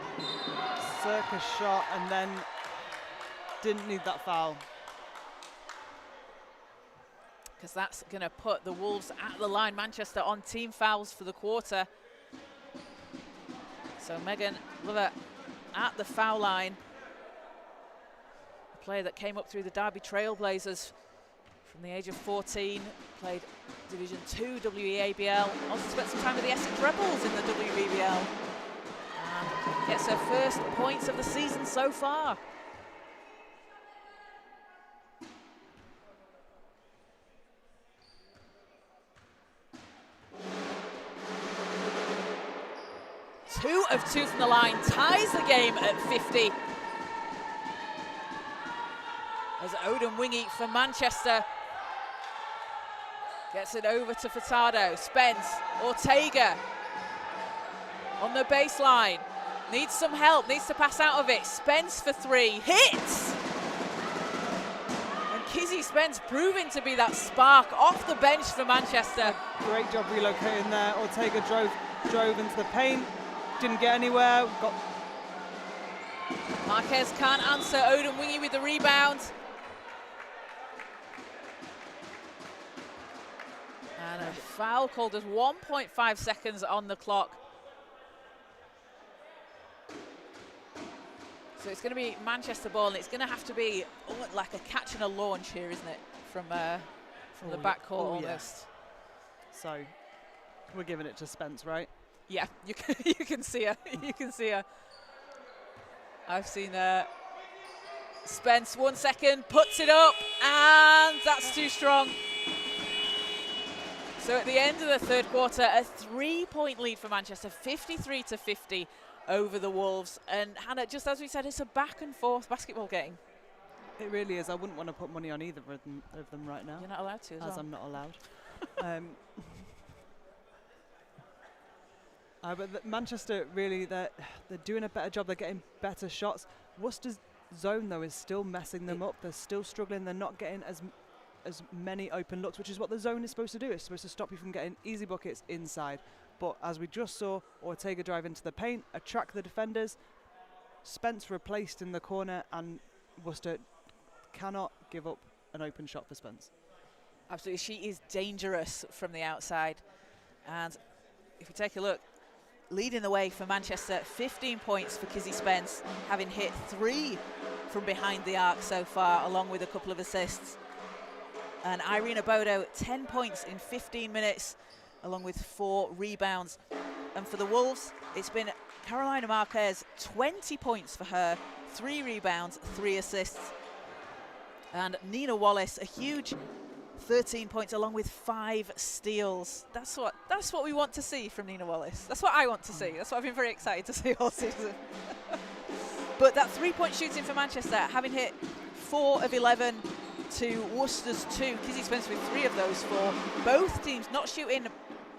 Circus shot and then didn't need that foul. Because that's going to put the Wolves at the line. Manchester on team fouls for the quarter. So Megan Lover at the foul line. A player that came up through the Derby Trailblazers from the age of 14. Played Division 2 WEABL. Also spent some time with the Essex Rebels in the WEBL. And gets her first points of the season so far. Two of 2 from the line, ties the game at 50. As Odemwingie for Manchester gets it over to Furtado. Spence, Ortega on the baseline. Needs some help, needs to pass out of it. Spence for 3, hits! And Kizzy Spence proving to be that spark off the bench for Manchester. Great job relocating there. Ortega drove into the paint. Didn't get anywhere. Marquez can't answer. Odemwingie with the rebound. And a foul called. There's 1.5 seconds on the clock. So it's going to be Manchester ball, and it's going to have to be like a catch and a launch here, isn't it? From the backcourt almost. Yeah. So we're giving it to Spence, right? Yeah, you can see her. You can see her. I've seen Spence, 1 second, puts it up, and that's too strong. So at the end of the 3rd quarter, a 3-point lead for Manchester, 53-50 over the Wolves. And Hannah, just as we said, it's a back and forth basketball game. It really is. I wouldn't want to put money on either of them right now. You're not allowed to, as I'm not allowed. But Manchester, really, they're doing a better job. They're getting better shots. Worcester's zone, though, is still messing them up. They're still struggling. They're not getting as as many open looks, which is what the zone is supposed to do. It's supposed to stop you from getting easy buckets inside. But as we just saw, Ortega drive into the paint, attract the defenders. Spence replaced in the corner, and Worcester cannot give up an open shot for Spence. Absolutely, she is dangerous from the outside. And if we take a look, leading the way for Manchester, 15 points for Kizzy Spence, having hit 3 from behind the arc so far, along with a couple of assists. And Irina Bodo, 10 points in 15 minutes, along with 4 rebounds. And for the Wolves, it's been Carolina Marquez, 20 points for her, 3 rebounds, 3 assists. And Nina Wallace, a huge 13 points along with 5 steals. That's what we want to see from Nina Wallace. That's what I want to see. That's what I've been very excited to see all season. But that 3-point shooting for Manchester, having hit 4 of 11 to Worcester's 2. Kizzy Spence with 3 of those 4. Both teams not shooting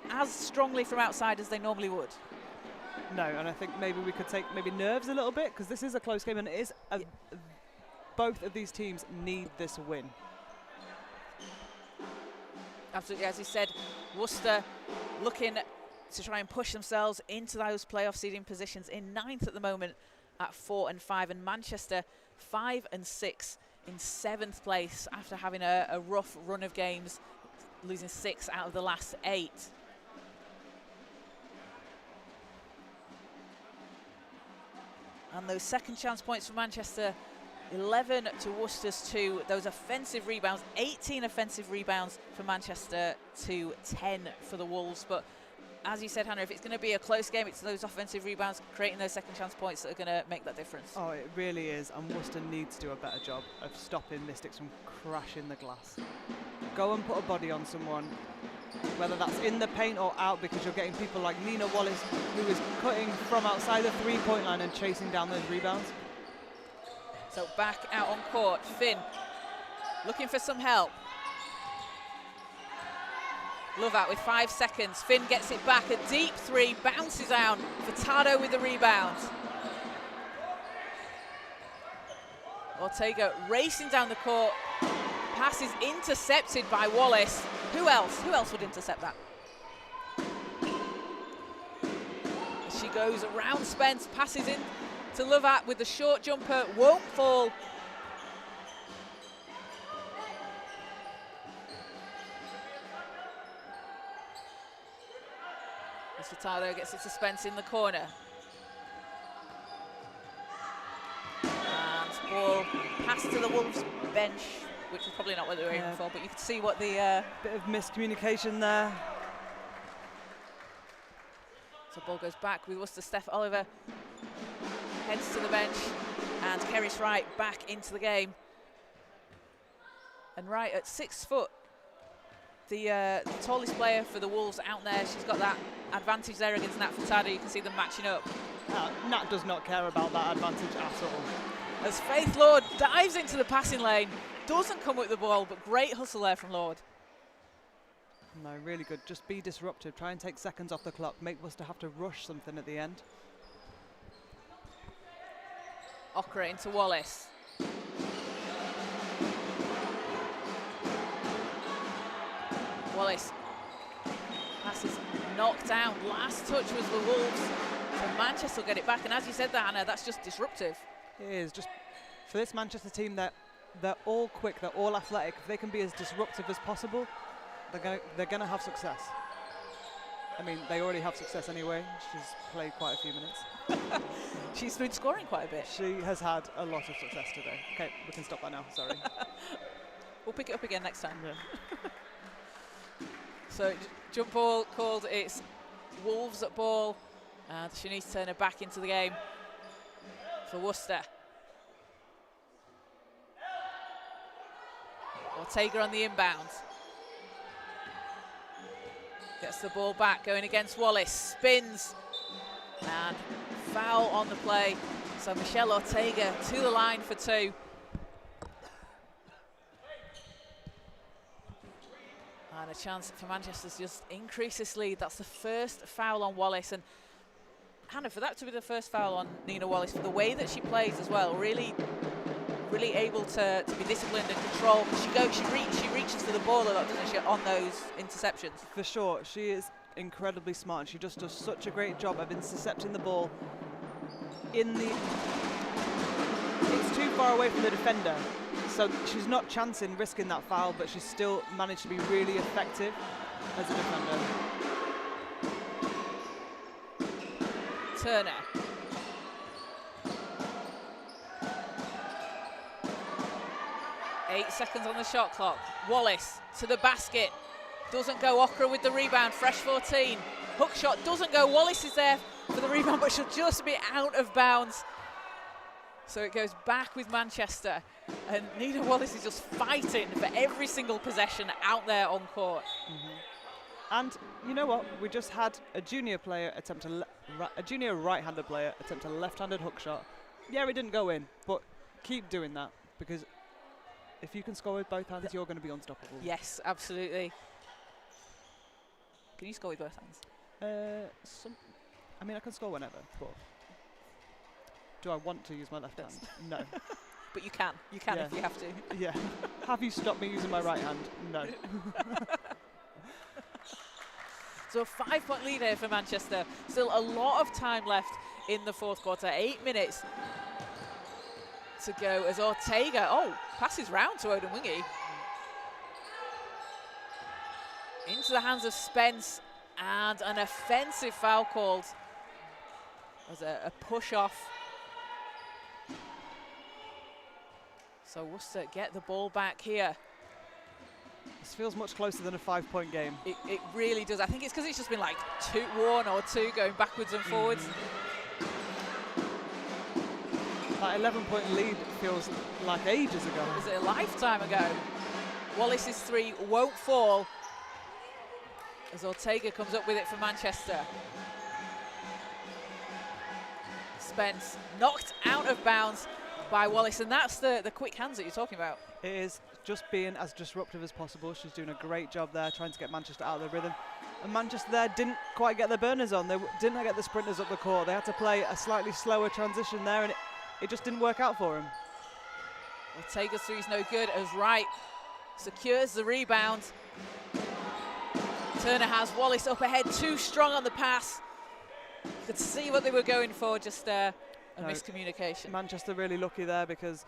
as strongly from outside as they normally would. No, and I think maybe we could take maybe nerves a little bit, because this is a close game, and it is both of these teams need this win. Absolutely, as you said, Worcester looking to try and push themselves into those playoff seeding positions, in 9th at the moment at 4 and 5, and Manchester 5 and 6 in 7th place after having a rough run of games, losing 6 out of the last 8. And those second chance points for Manchester, 11 to Worcester's 2. Those offensive rebounds, 18 offensive rebounds for Manchester to 10 for the Wolves. But as you said, Hannah, if it's going to be a close game, it's those offensive rebounds, creating those second chance points that are going to make that difference. Oh, it really is, and Worcester needs to do a better job of stopping Mystics from crashing the glass. Go and put a body on someone, whether that's in the paint or out, because you're getting people like Nina Wallace, who is cutting from outside the 3-point line and chasing down those rebounds. So back out on court, Finn looking for some help. Lovat with 5 seconds. Finn gets it back, a deep 3, bounces out. Furtado with the rebound. Ortega racing down the court. Pass is intercepted by Wallace. Who else? Who else would intercept that? As she goes around Spence, passes in to Lovat with the short jumper, won't fall. As Furtado gets it to Spence in the corner. And ball passed to the Wolves bench, which was probably not what they were aiming for, but you could see what the... Bit of miscommunication there. So ball goes back with Worcester. Steph Oliver heads to the bench, and Kerris Wright back into the game. And Wright at 6 foot, the tallest player for the Wolves out there. She's got that advantage there against Nat Furtado. You can see them matching up. Nat does not care about that advantage at all. As Faith Lord dives into the passing lane, doesn't come with the ball, but great hustle there from Lord. No, really good. Just be disruptive. Try and take seconds off the clock. Make Worcester have to rush something at the end. Okra into Wallace. Wallace. Pass is knocked down. Last touch was the Wolves. So Manchester will get it back. And as you said that, Hannah, that's just disruptive. It is. Just for this Manchester team, they're all quick, they're all athletic. If they can be as disruptive as possible, they're gonna have success. I mean, they already have success anyway. She's played quite a few minutes. She's been scoring quite a bit. She has had a lot of success today. Okay, we can stop that now, sorry. We'll pick it up again next time. Yeah. So jump ball called, it's Wolves at ball. And Shanice Turner back into the game for Worcester. Ortega on the inbound. Gets the ball back, going against Wallace, spins, and foul on the play. So Michelle Ortega to the line for 2. And a chance for Manchester to just increase this lead. That's the first foul on Wallace. And Hannah, for that to be the first foul on Nina Wallace, for the way that she plays as well, really really able to be disciplined and control. She reaches for the ball a lot, doesn't she, on those interceptions? For sure, she is incredibly smart, and she just does such a great job of intercepting the ball it's too far away from the defender, so she's not chancing risking that foul, but she's still managed to be really effective as a defender. Turner. Eight seconds on the shot clock. Wallace to the basket. Doesn't go. Okra with the rebound. Fresh 14. Hook shot doesn't go. Wallace is there for the rebound, but she'll just be out of bounds. So it goes back with Manchester. And Nina Wallace is just fighting for every single possession out there on court. And you know what? We just had a junior player attempt a junior right-handed player attempt a left-handed hook shot. Yeah, it didn't go in, but keep doing that, because if you can score with both hands, you're going to be unstoppable. Yes, absolutely. Can you score with both hands? I mean, I can score whenever, but do I want to use my left hand? No. But you can. You can if you have to. Yeah. Have you stopped me using my right hand? No. So a 5-point lead here for Manchester. Still a lot of time left in the fourth quarter. 8 minutes to go as Ortega, passes round to Odemwingie. Into the hands of Spence, and an offensive foul called as a push off. So Worcester get the ball back here. This feels much closer than a 5-point game. It really does. I think it's because it's just been like 1 or 2 going backwards and forwards. That 11-point lead feels like ages ago. Was it a lifetime ago? Wallace's 3 won't fall as Ortega comes up with it for Manchester. Spence knocked out of bounds by Wallace, and that's the quick hands that you're talking about. It is just being as disruptive as possible. She's doing a great job there, trying to get Manchester out of the rhythm. And Manchester there didn't quite get the burners on. They didn't get the sprinters up the court. They had to play a slightly slower transition there, and it just didn't work out for him. Ortega's 3 is no good as Wright secures the rebound. Turner has Wallace up ahead, too strong on the pass. You could see what they were going for, just a miscommunication. Manchester really lucky there, because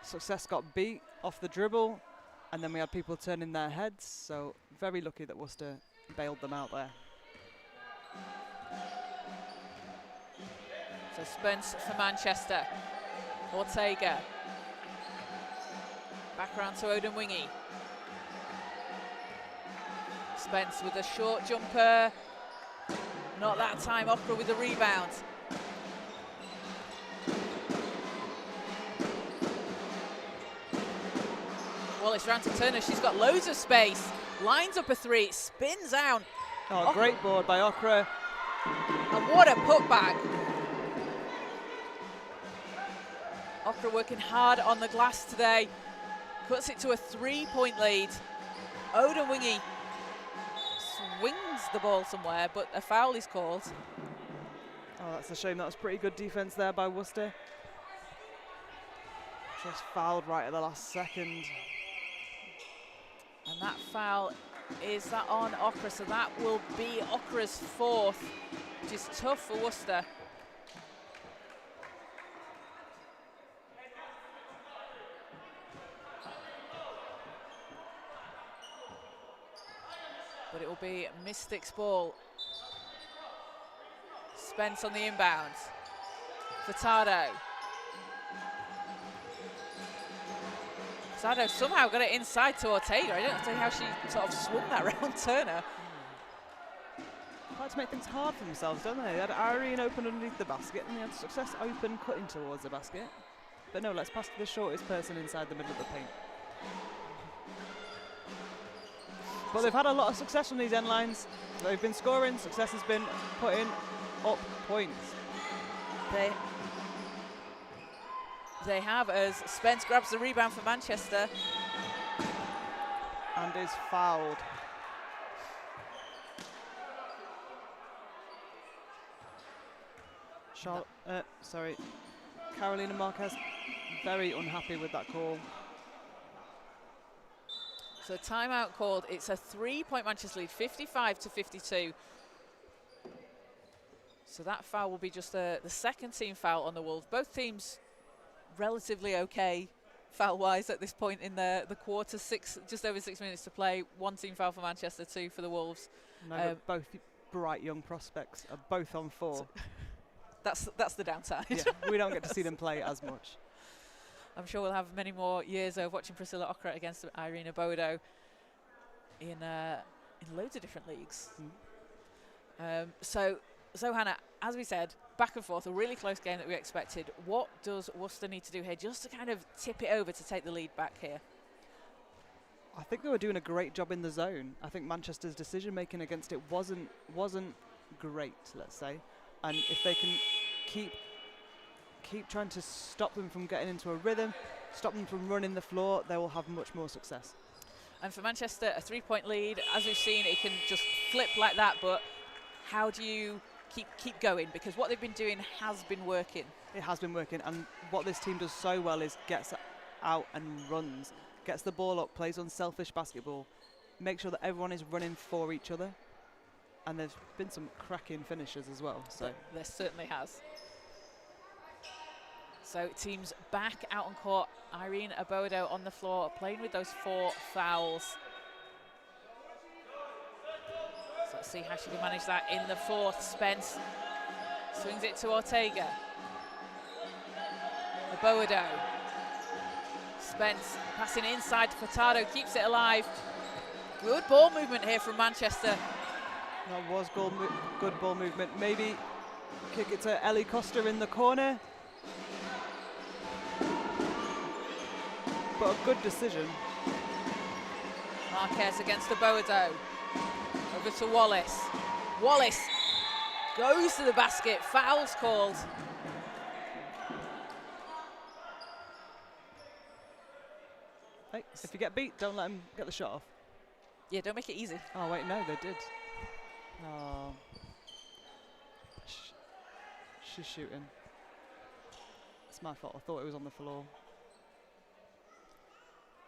Success got beat off the dribble, and then we had people turning their heads, so very lucky that Worcester bailed them out there. So Spence for Manchester. Ortega. Back round to Odemwingie. Spence with a short jumper. Not that time. Okra with the rebound. Wallace round to Turner. She's got loads of space. Lines up a 3. Spins out. Oh, great board by Okra. And what a putback. Okra working hard on the glass today. Cuts it to a 3-point lead. Odemwingie swings the ball somewhere, but a foul is called. Oh, that's a shame. That was pretty good defense there by Worcester. Just fouled right at the last second. And that foul, is that on Okra? So that will be Okra's 4th, which is tough for Worcester. But it will be Mystics ball. Spence on the inbound. Furtado. Furtado somehow got it inside to Ortega. I don't know how she sort of swung that around Turner. Like to make things hard for themselves, don't they? They had Irene open underneath the basket, and they had Success open, cutting towards the basket. But no, let's pass to the shortest person inside the middle of the paint. But they've had a lot of success from these end lines. They've been scoring. Success has been putting up points. They have, as Spence grabs the rebound for Manchester. And is fouled. Carolina Marquez very unhappy with that call. So timeout called. It's a 3-point Manchester lead, 55-52. So that foul will be just the second team foul on the Wolves. Both teams relatively okay foul-wise at this point in the quarter. Just over 6 minutes to play. One team foul for Manchester, 2 for the Wolves. No, but both bright young prospects are both on 4. So that's the downside. Yeah, we don't get to see them play as much. I'm sure we'll have many more years of watching Priscilla Okra against Irina Bodo in loads of different leagues. So Hannah, as we said, back and forth, a really close game that we expected. What does Worcester need to do here just to kind of tip it over to take the lead back here? I think they were doing a great job in the zone. I think Manchester's decision making against it wasn't great, let's say. And if they can keep trying to stop them from getting into a rhythm, stop them from running the floor, they will have much more success. And for Manchester, a 3-point lead. As we've seen, it can just flip like that, but how do you keep going? Because what they've been doing has been working. It has been working, and what this team does so well is gets out and runs, gets the ball up, plays unselfish basketball, make sure that everyone is running for each other. And there's been some cracking finishes as well. So there certainly has. So teams back out on court. Irene Abodo on the floor, playing with those 4 fouls. So let's see how she can manage that in the 4th. Spence swings it to Ortega. Abodo. Spence passing inside to Furtado, keeps it alive. Good ball movement here from Manchester. That was good ball movement. Maybe kick it to Ellie Costa in the corner. But a good decision. Marquez against Abodo. Over to Wallace. Wallace goes to the basket. Fouls called. Hey, if you get beat, don't let them get the shot off. Yeah, don't make it easy. Oh, wait, no, they did. Oh. She's shooting. It's my fault. I thought it was on the floor.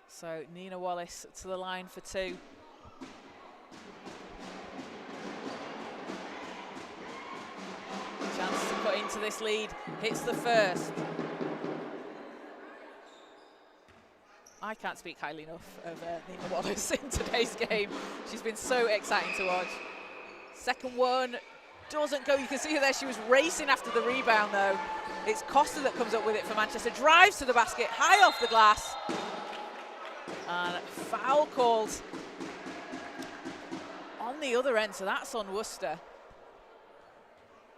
So Nina Wallace to the line for 2. Chance to cut into this lead. Hits the first. I can't speak highly enough of Nina Wallace in today's game. She's been so exciting to watch. Second one doesn't go. You can see her there. She was racing after the rebound, though. It's Costa that comes up with it for Manchester. Drives to the basket, high off the glass. And foul called on the other end. So that's on Worcester.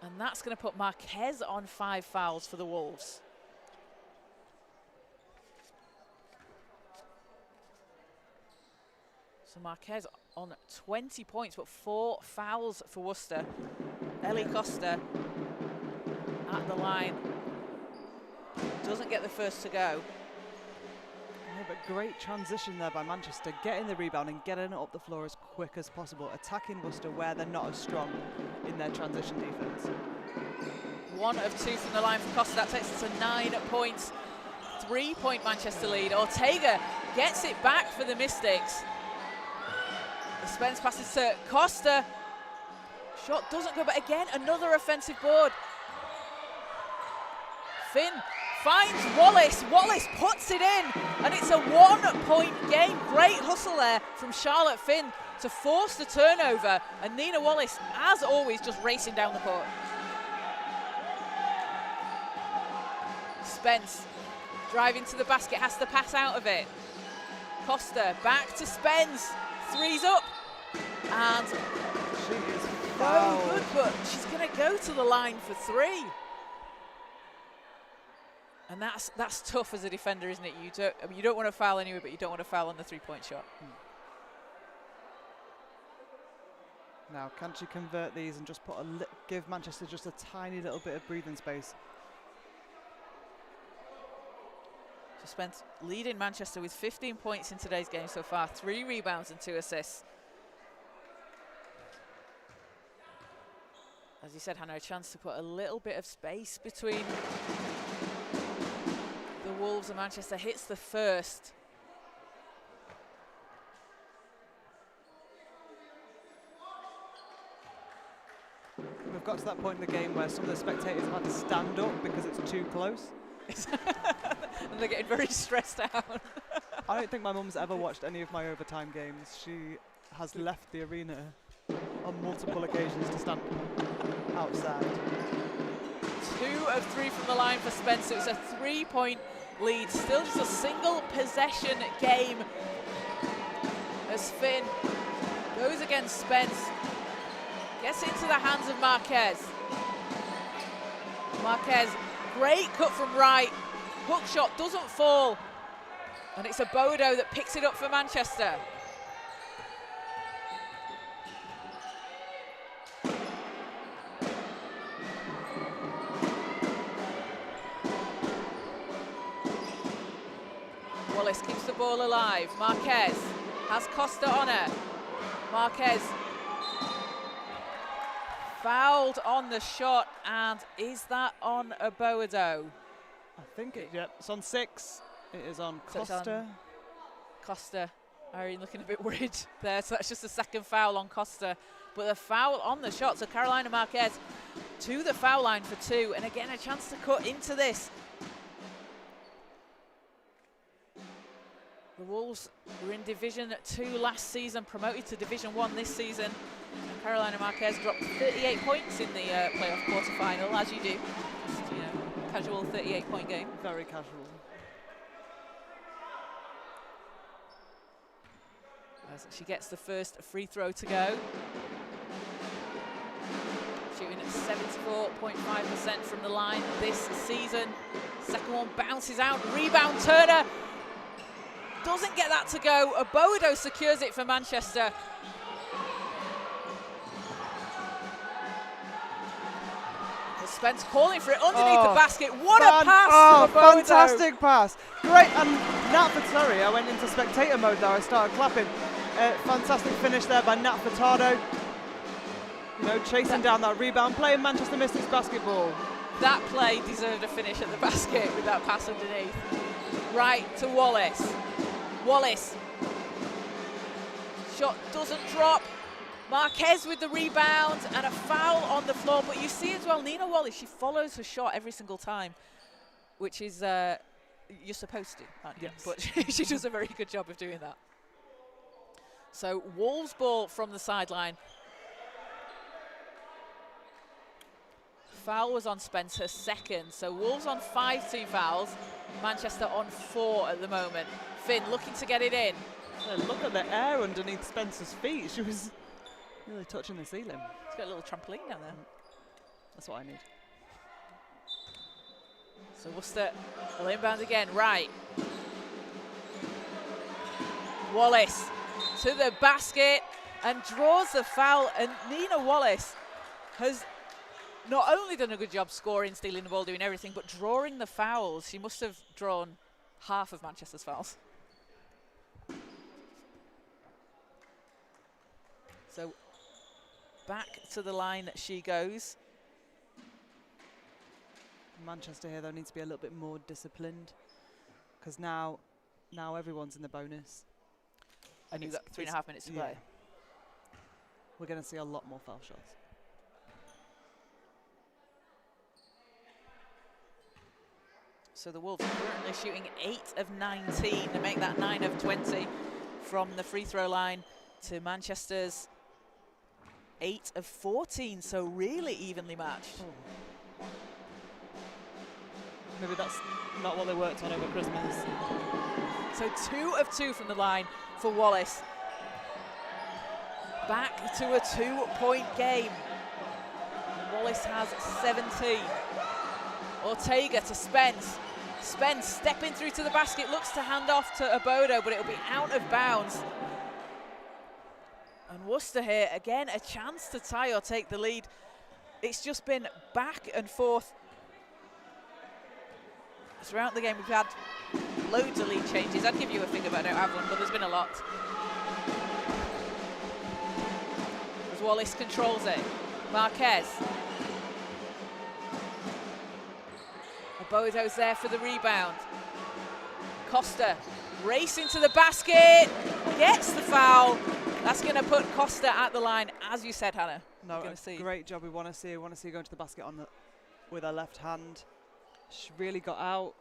And that's going to put Marquez on 5 fouls for the Wolves. So Marquez on 20 points, but 4 fouls for Worcester. Ellie Costa at the line. Doesn't get the first to go. Yeah, but great transition there by Manchester, getting the rebound and getting it up the floor as quick as possible, attacking Worcester where they're not as strong in their transition defense. 1 of 2 from the line for Costa. That takes us to 9 points. 3-point Manchester lead. Ortega gets it back for the Mystics. Spence passes to Costa. Shot doesn't go, but again, another offensive board. Finn finds Wallace. Wallace puts it in, and it's a 1-point game. Great hustle there from Charlotte Finn to force the turnover, and Nina Wallace, as always, just racing down the court. Spence driving to the basket, has to pass out of it. Costa back to Spence. 3's up, and She is no fouled. good, but she's going to go to the line for 3. And that's tough as a defender, isn't it? You don't want to foul anyway, but you don't want to foul on the 3-point shot. Now, can she convert these and just give Manchester just a tiny little bit of breathing space? So Spence leading Manchester with 15 points in today's game so far, 3 rebounds and 2 assists. As you said, Hannah, a chance to put a little bit of space between the Wolves and Manchester hits the first. We've got to that point in the game where some of the spectators have had to stand up because it's too close. And they're getting very stressed out. I don't think my mum's ever watched any of my overtime games. She has left the arena on multiple occasions to stand outside. 2 of 3 from the line for Spencer. It's a 3-point lead. Still just a single possession game as Finn goes against Spence. Gets into the hands of Marquez. Marquez, great cut from right. Hook shot doesn't fall. And it's a Bodo that picks it up for Manchester. Wallace keeps the ball alive. Marquez has Costa on her. Marquez fouled on the shot, and is that on a Bodo? I think it's on 6. It is on So it's Costa. on Costa. Irene looking a bit worried there, so that's just the second foul on Costa. But the foul on the shot, so Carolina Marquez to the foul line for 2, and again a chance to cut into this. The Wolves were in Division 2 last season, promoted to Division 1 this season. And Carolina Marquez dropped 38 points in the playoff quarter-final, as you do. Just, you know, casual 38-point game. Very casual. As she gets the first free throw to go. Shooting at 74.5% from the line this season. Second one bounces out, rebound Turner. Doesn't get that to go. Bodo secures it for Manchester. Spence calling for it underneath the basket. What a pass! Oh, for Bodo. fantastic pass. Great. And Nat Furtado, I went into spectator mode there. I started clapping. Fantastic finish there by Nat Furtado. You know, chasing down that rebound play, and Manchester missed its basketball. That play deserved a finish at the basket with that pass underneath. Right to Wallace. Wallace. Shot doesn't drop. Marquez with the rebound and a foul on the floor. But you see as well, Nina Wallace, she follows her shot every single time, which is, you're supposed to, aren't you? Yes. But she does a very good job of doing that. So Wolves ball from the sideline. Foul was on Spencer, second. So Wolves on 5 team fouls. Manchester on 4 at the moment. Finn looking to get it in. Look at the air underneath Spencer's feet. She was really touching the ceiling. It's got a little trampoline down there. That's what I need. So Worcester will inbound again, right. Wallace to the basket and draws the foul. And Nina Wallace has not only done a good job scoring, stealing the ball, doing everything, but drawing the fouls. She must have drawn half of Manchester's fouls. So back to the line she goes. Manchester here, though, needs to be a little bit more disciplined, because now everyone's in the bonus. And you've got 3.5 minutes to play. We're going to see a lot more foul shots. So the Wolves are currently shooting 8 of 19 to make that 9 of 20 from the free throw line, to Manchester's 8 of 14, so really evenly matched. Oh. Maybe that's not what they worked on over Christmas. So 2 of 2 from the line for Wallace. Back to a 2-point game. Wallace has 17. Ortega to Spence. Spence stepping through to the basket, looks to hand off to Bodo, but it'll be out of bounds. And Worcester here, again, a chance to tie or take the lead. It's just been back and forth throughout the game. We've had loads of lead changes. I'd give you a figure, but I don't have one, but there's been a lot. As Wallace controls it. Marquez. Bodo's there for the rebound. Costa racing to the basket, gets the foul. That's going to put Costa at the line, as you said, Hannah. No, great job. We want to see her going to the basket with her left hand. She really got out,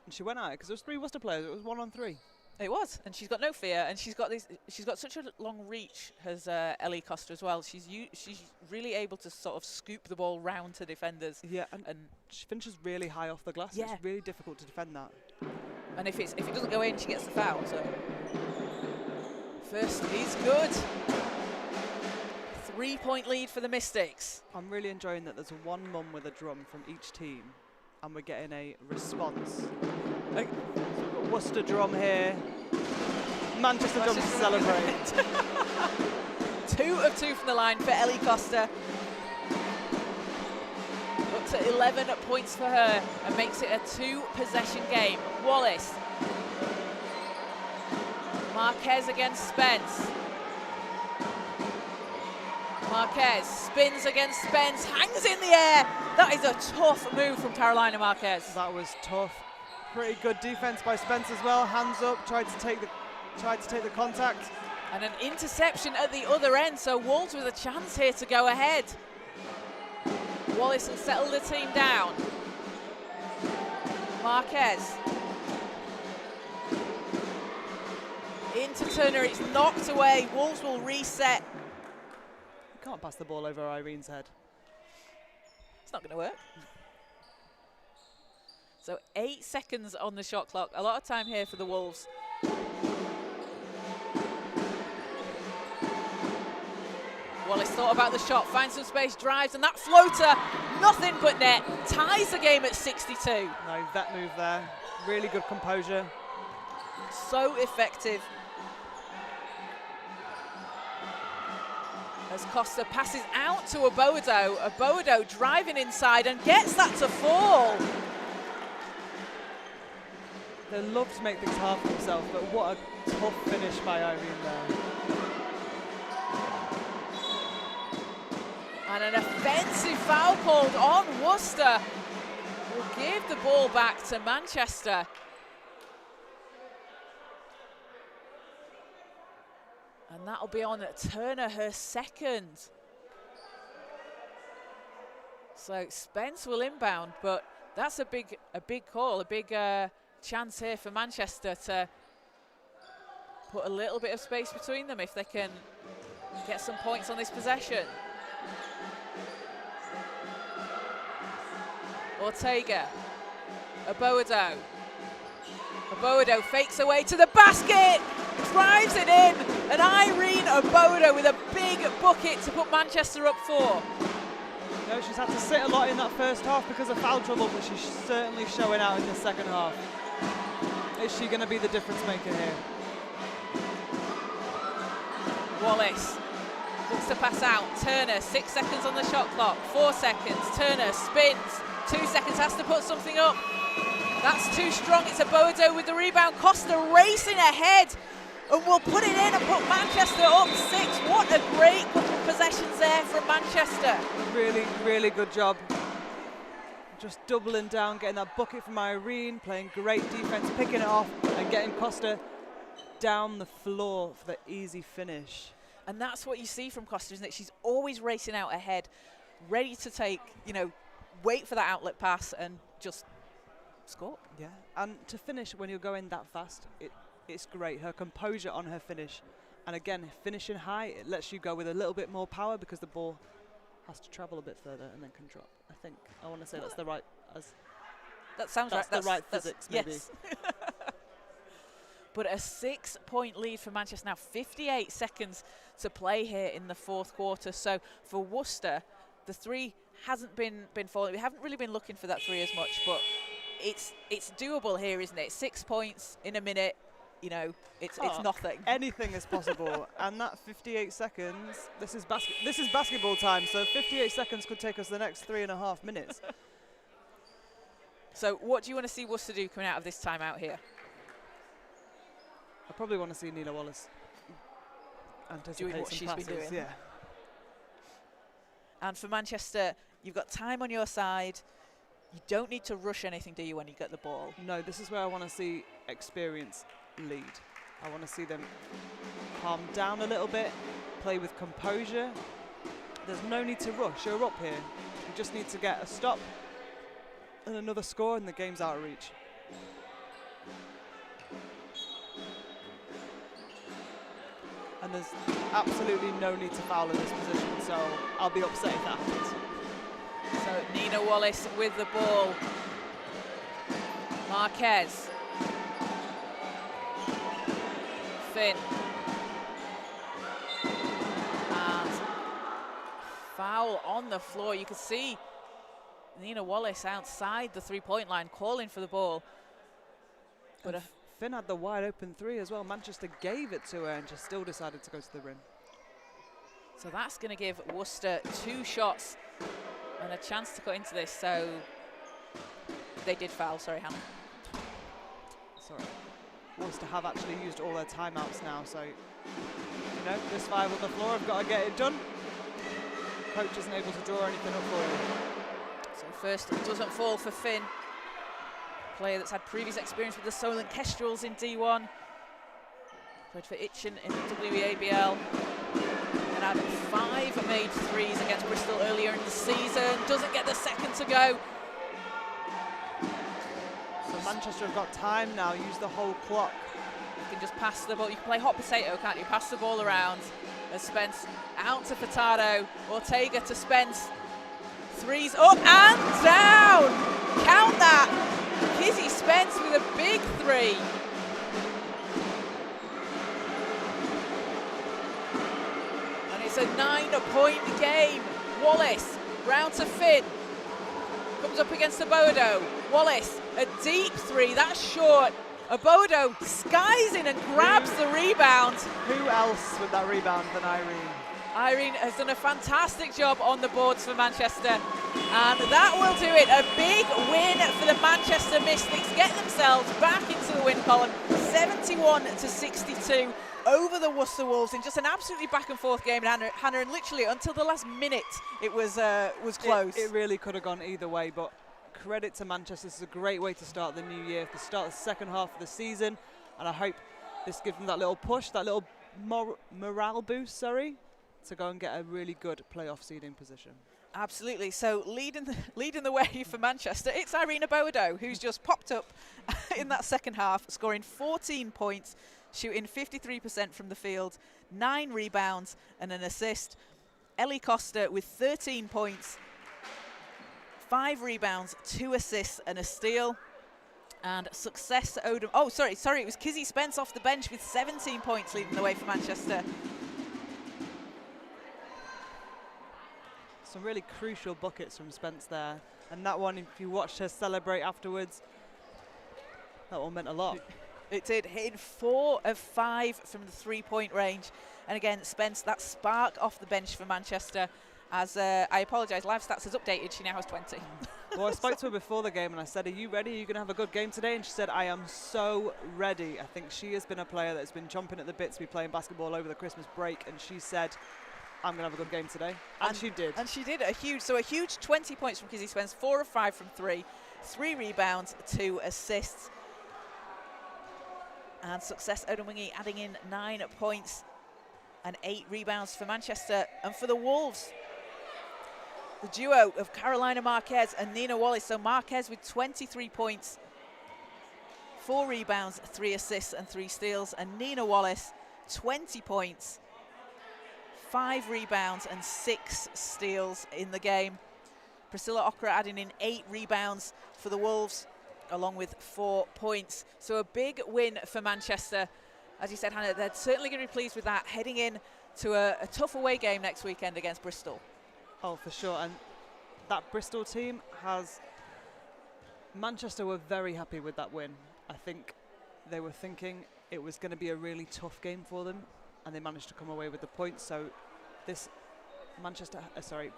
and she went out because there was 3 Worcester players. It was 1-on-3. It was, and she's got no fear, and she's got such a long reach, has Ellie Costa as well. She's really able to sort of scoop the ball round to defenders. Yeah, and she finishes really high off the glass. Yeah. It's really difficult to defend that. And if it doesn't go in, she gets the foul. So first is good. 3-point lead for the Mystics. I'm really enjoying that there's one mum with a drum from each team, and we're getting a response. Like, we've got Worcester drum here. Manchester drum to celebrate. 2 of 2 from the line for Ellie Costa. Up to 11 points for her and makes it a 2-possession game. Wallace. Marquez against Spence. Marquez spins against Spence, hangs in the air. That is a tough move from Carolina Marquez. That was tough. Pretty good defense by Spence as well. Hands up, tried to take the contact. And an interception at the other end, so Wolves with a chance here to go ahead. Wallace will settle the team down. Marquez. Into Turner, it's knocked away. Wolves will reset. You can't pass the ball over Irene's head. It's not going to work. So 8 seconds on the shot clock. A lot of time here for the Wolves. Wallace thought about the shot, finds some space, drives, and that floater, nothing but net. Ties the game at 62. No, that move there. Really good composure. So effective. As Costa passes out to Abodo. Abodo driving inside and gets that to fall. They love to make things hard for themselves, but what a tough finish by Irene there. And an offensive foul called on Worcester. Will give the ball back to Manchester. And that'll be on Turner, her second. So Spence will inbound, but that's a big call, a big chance here for Manchester to put a little bit of space between them if they can get some points on this possession. Ortega, Abodo. Abodo fakes away to the basket, drives it in, and Irene Abodo with a big bucket to put Manchester up 4. You know, she's had to sit a lot in that first half because of foul trouble, but she's certainly showing out in the second half. Is she going to be the difference maker here? Wallace looks to pass out. Turner, 6 seconds on the shot clock, 4 seconds. Turner spins, 2 seconds, has to put something up. That's too strong. It's Abodo with the rebound. Costa racing ahead and will put it in and put Manchester up 6. What a great couple of possessions there from Manchester. Really, really good job. Just doubling down, getting that bucket from Irene, playing great defense, picking it off and getting Costa down the floor for the easy finish. And that's what you see from Costa, isn't it? She's always racing out ahead, ready to take, wait for that outlet pass and just score. Yeah, and to finish when you're going that fast, it's great. Her composure on her finish. And again, finishing high, it lets you go with a little bit more power because the ball has to travel a bit further and then can drop. I want to say that's the right, that sounds that's right. the right physics, maybe. Yes. But a 6-point lead for Manchester now. 58 seconds to play here in the fourth quarter. So for Worcester, the 3 hasn't been falling. We haven't really been looking for that 3 as much, but it's doable here, isn't it? 6 points in a minute. It's nothing. Anything is possible. And that 58 seconds, this is basketball time, so 58 seconds could take us the next 3.5 minutes. So what do you want to see Worcester do coming out of this timeout here? I probably want to see Nina Wallace anticipate doing what some she's passes. been doing. Yeah. And for Manchester, you've got time on your side. You don't need to rush anything, do you, when you get the ball? No, this is where I want to see experience lead. I want to see them calm down a little bit, play with composure. There's no need to rush. You're up here. You just need to get a stop and another score, and the game's out of reach. And there's absolutely no need to foul in this position, so I'll be upset if that happens. So Nina Wallace with the ball. Marquez. Finn. And foul on the floor. You can see Nina Wallace outside the three-point line calling for the ball. But Finn had the wide open three as well. Manchester gave it to her and just still decided to go to the rim. So that's going to give Worcester 2 shots and a chance to cut into this. So they did foul. Sorry, Hannah. Sorry. Worcester have actually used all their timeouts now, so you know, this 5 on the floor have got to get it done. Coach isn't able to draw anything up for you. So first it doesn't fall for Finn. Player that's had previous experience with the Solent Kestrels in D1. Played for Itchen in the WNBL. And had 5 made threes against Bristol earlier in the season. Doesn't get the second to go. So Manchester have got time now, use the whole clock. You can just pass the ball. You can play hot potato, can't you? Pass the ball around. As Spence out to Furtado. Ortega to Spence. Threes up and down. Count that. Kizzy Spence with a big 3. And it's a 9-point game. Wallace round to Finn. Comes up against Abodo. Wallace, a deep 3. That's short. Abodo skies in and grabs the rebound. Who else with that rebound than Irene? Irene has done a fantastic job on the boards for Manchester, and that will do it. A big win for the Manchester Mystics, get themselves back into the win column, 71-62 over the Worcester Wolves in just an absolutely back and forth game. Hannah, and literally until the last minute it was close. It really could have gone either way, but credit to Manchester. This is a great way to start the new year, to start the second half of the season, and I hope this gives them that little push, that little morale boost, to go and get a really good playoff seeding position. Absolutely. So leading the way for Manchester, it's Irina Bodo, who's just popped up in that second half, scoring 14 points, shooting 53% from the field, 9 rebounds and an assist. Ellie Costa with 13 points, 5 rebounds, 2 assists and a steal. And Success Odom. Oh, sorry. It was Kizzy Spence off the bench with 17 points leading the way for Manchester. Some really crucial buckets from Spence there. And that one, if you watched her celebrate afterwards, that one meant a lot. It did, hitting 4 of 5 from the 3-point range. And again, Spence, that spark off the bench for Manchester. As I apologise, Live Stats has updated, she now has 20. Well, I spoke to her before the game and I said, are you ready? Are you going to have a good game today? And she said, I am so ready. I think she has been a player that's been chomping at the bit to be playing basketball over the Christmas break. And she said, I'm going to have a good game today. And she did. And she did. A huge 20 points from Kizzy Spence, 4 of 5 from 3, 3 rebounds, 2 assists. And Success Odomwingie adding in 9 points and 8 rebounds for Manchester. And for the Wolves, the duo of Carolina Marquez and Nina Wallace. So Marquez with 23 points, 4 rebounds, 3 assists and 3 steals. And Nina Wallace, 20 points, 5 rebounds and 6 steals in the game. Priscilla Okra adding in 8 rebounds for the Wolves, along with 4 points. So a big win for Manchester. As you said, Hannah, they're certainly going to be pleased with that, heading in to a tough away game next weekend against Bristol. Oh, for sure. And that Bristol team has... Manchester were very happy with that win. I think they were thinking it was going to be a really tough game for them, and they managed to come away with the points. So this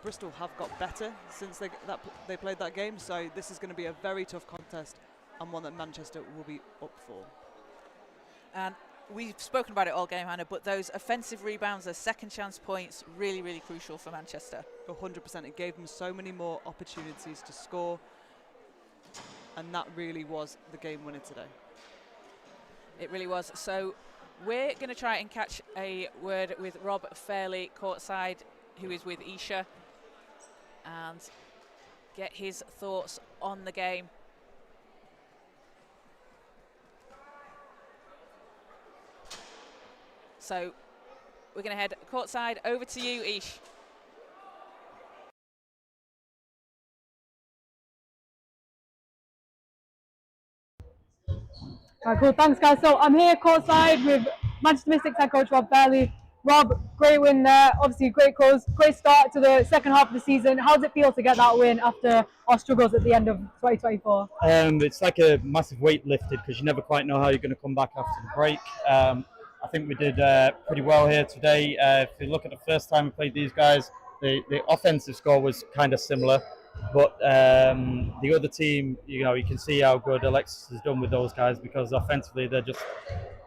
Bristol have got better since they played that game. So this is going to be a very tough contest, and one that Manchester will be up for. And we've spoken about it all game, Hannah, but those offensive rebounds, those second chance points, really, really crucial for Manchester. 100%. It gave them so many more opportunities to score, and that really was the game winner today. It really was. So we're going to try and catch a word with Rob Fairley courtside, who is with Isha, and get his thoughts on the game. So we're going to head courtside. Over to you, Ish. All right, cool. Thanks, guys. So I'm here courtside with Manchester Mystics head coach Rob Fairley. Rob, great win there. Obviously, great close, great start to the second half of the season. How does it feel to get that win after our struggles at the end of 2024? It's like a massive weight lifted because you never quite know how you're going to come back after the break. I think we did pretty well here today. If you look at the first time we played these guys, the offensive score was kind of similar, but the other team, you can see how good Alexis has done with those guys because offensively they're just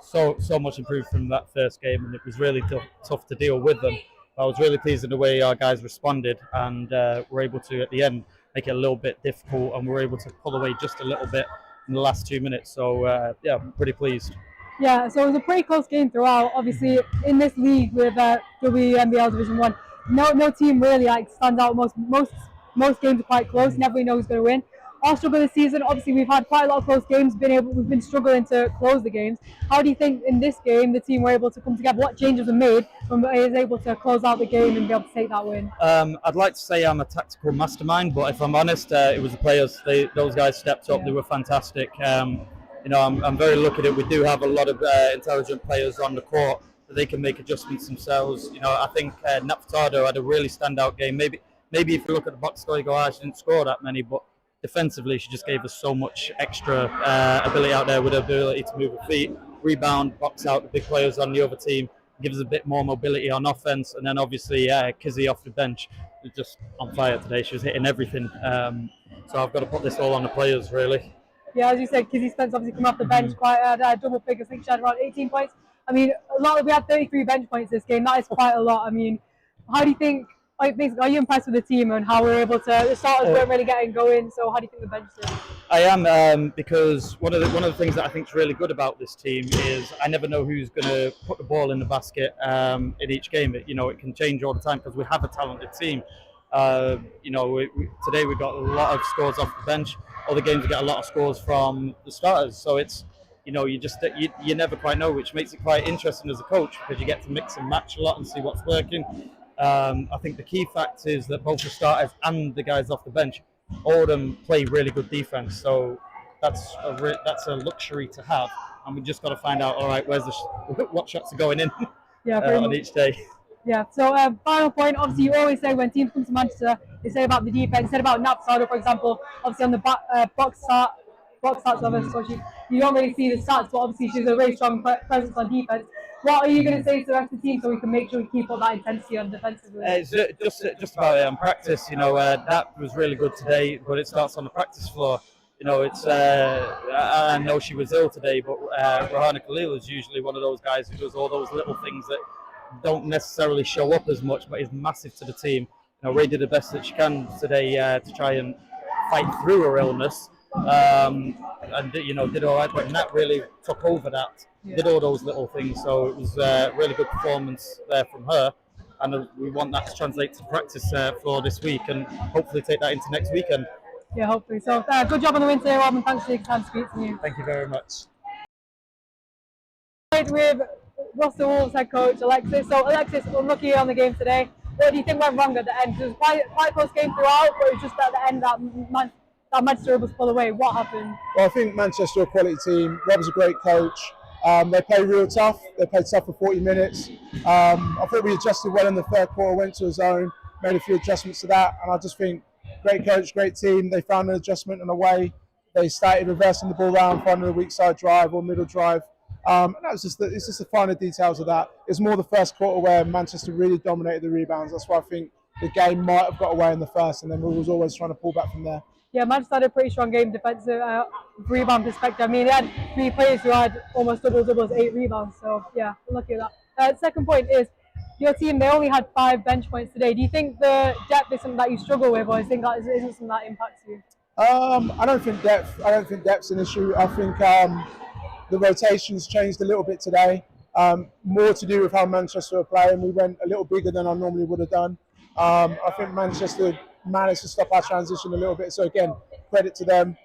so much improved from that first game, and it was really tough to deal with them. I was really pleased in the way our guys responded, and were able to at the end make it a little bit difficult, and we were able to pull away just a little bit in the last 2 minutes. So yeah, I'm pretty pleased. Yeah, so it was a pretty close game throughout. Obviously, in this league with WNBL Division 1, no team really stands out. Most games are quite close. Never really know who's going to win. Our struggle this season, obviously, we've had quite a lot of close games. We've been struggling to close the games. How do you think in this game the team were able to come together? What changes were made from is able to close out the game and be able to take that win? I'd like to say I'm a tactical mastermind, but if I'm honest, it was the players. Those guys stepped up. Yeah. They were fantastic. I'm very lucky that we do have a lot of intelligent players on the court that they can make adjustments themselves. I think Nat Furtado had a really standout game. Maybe if you look at the box score, you go, she didn't score that many, but defensively, she just gave us so much extra ability out there with her ability to move her feet, rebound, box out the big players on the other team, gives us a bit more mobility on offense. And then obviously, Kizzy off the bench was just on fire today. She was hitting everything. So I've got to put this all on the players, really. Yeah, as you said, Kizzy Spence obviously come off the bench quite double figures. I think she had around 18 points. I mean, we had 33 bench points this game. That is quite a lot. I mean, how do you think? Basically, are you impressed with the team and how we're able to? The starters weren't really getting going, so how do you think the bench did? I am because one of the things that I think is really good about this team is I never know who's going to put the ball in the basket in each game. It can change all the time because we have a talented team. Today we got a lot of scores off the bench. Other games we get a lot of scores from the starters. So it's you never quite know, which makes it quite interesting as a coach because you get to mix and match a lot and see what's working. I think the key fact is that both the starters and the guys off the bench, all of them play really good defense. So that's a luxury to have, and we just got to find out. All right, what shots are going in on each day. Yeah. So final point. Obviously, you always say when teams come to Manchester, they say about the defense. Said about Nat Furtado, for example. Obviously, on the box stats of her, so you don't really see the stats, but obviously she's a very strong presence on defense. What are you going to say to the rest of the team so we can make sure we keep up that intensity on defensively? It's just about practice. That was really good today, but it starts on the practice floor. I know she was ill today, but Rohana Khalil is usually one of those guys who does all those little things that don't necessarily show up as much, but is massive to the team. Ray did the best that she can today to try and fight through her illness, and did all right. But Nat really took over that. Did all those little things, so it was a really good performance there from her, and we want that to translate to the practice floor this week and hopefully take that into next weekend. Yeah, hopefully. So good job on the win today, Rob, and thanks for taking time to speak to me. Thank you very much. With Worcester Wolves head coach Alexis. So Alexis, unlucky on the game today. What do you think went wrong at the end? It was quite a close game throughout, but it was just at the end that Manchester was pulled away. What happened? Well, I think Manchester are a quality team. Rob's a great coach. They play real tough. They played tough for 40 minutes. I thought we adjusted well in the third quarter, went to a zone, made a few adjustments to that, and I just think great coach, great team. They found an adjustment in a way. They started reversing the ball around, finding a weak side drive or middle drive. And it's just the finer details of that. It's more the first quarter where Manchester really dominated the rebounds. That's why I think the game might have got away in the first, and then we was always trying to pull back from there. Yeah, Manchester had a pretty strong game defensive rebound perspective. I mean, they had 3 players who had almost doubles, 8 rebounds. So yeah, lucky at that. Second point is your team. They only had 5 bench points today. Do you think the depth is something that you struggle with, or do you think that isn't something that impacts you? I don't think depth's an issue. I think the rotations changed a little bit today. More to do with how Manchester were playing. We went a little bigger than I normally would have done. I think Manchester managed to stop our transition a little bit. So again, credit to them.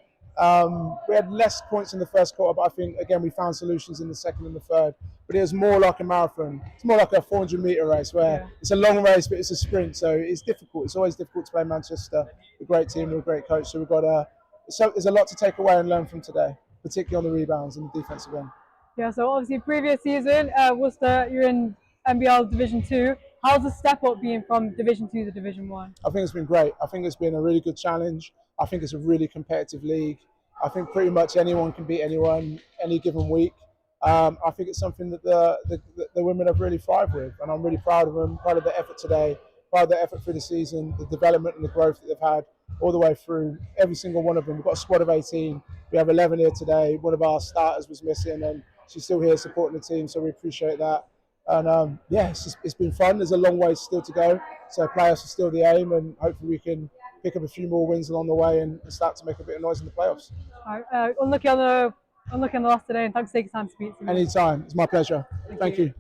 We had less points in the first quarter, but I think, again, we found solutions in the second and the third. But it was more like a marathon. It's more like a 400-metre race where it's a long race, but it's a sprint. So it's difficult. It's always difficult to play Manchester, a great team with a great coach. So we've got so there's a lot to take away and learn from today, particularly on the rebounds and the defensive end. Yeah, so obviously previous season, Worcester, you're in NBL Division 2. How's the step up being from Division 2 to Division 1? I think it's been great. I think it's been a really good challenge. I think it's a really competitive league. I think pretty much anyone can beat anyone any given week. I think it's something that the women have really thrived with, and I'm really proud of them, proud of their effort today, proud of their effort through the season, the development and the growth that they've had all the way through, every single one of them. We've got a squad of 18. We have 11 here today. One of our starters was missing, and she's still here supporting the team, so we appreciate that. And yeah, it's been fun. There's a long way still to go, so playoffs are still the aim, and hopefully we can pick up a few more wins along the way and start to make a bit of noise in the playoffs. All right, unlucky on the loss today, and thanks for taking time to speak to me. Anytime, it's my pleasure. Thank you.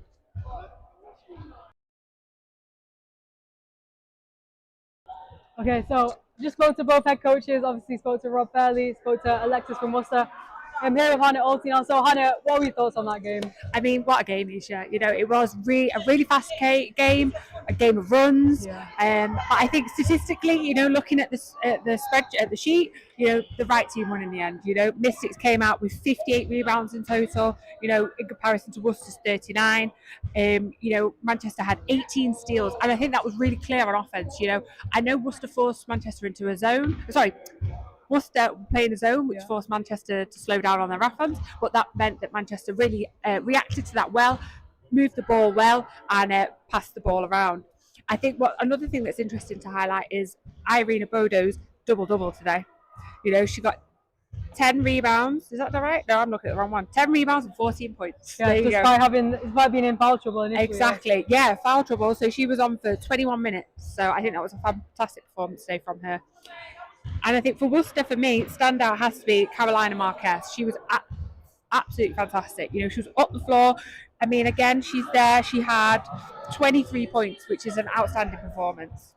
Okay, so just spoke to both head coaches. Obviously, spoke to Rob Fairley, spoke to Alexis from Worcester. I'm here with Hannah Olty now. So, Hannah, what were your thoughts on that game? I mean, what a game, Isha. You know, it was a really fast game, a game of runs. Yeah. But I think statistically, you know, looking at the spread at the sheet, you know, the right team won in the end. You know, Mystics came out with 58 rebounds in total. You know, in comparison to Worcester's 39. You know, Manchester had 18 steals, and I think that was really clear on offense. You know, I know Worcester forced Manchester into a zone. Sorry. Worcester playing a zone, which forced Manchester to slow down on their offense, but that meant that Manchester really reacted to that well, moved the ball well, and passed the ball around. I think another thing that's interesting to highlight is Irina Bodo's double-double today. You know, she got 10 rebounds. Is that right? No, I'm looking at the wrong one. 10 rebounds and 14 points. Yeah, despite being in foul trouble initially. Exactly. Yeah, foul trouble. So she was on for 21 minutes. So I think that was a fantastic performance today from her. And I think for Worcester, for me, standout has to be Carolina Marquez. She was absolutely fantastic. You know, she was up the floor. I mean, again, she's there. She had 23 points, which is an outstanding performance.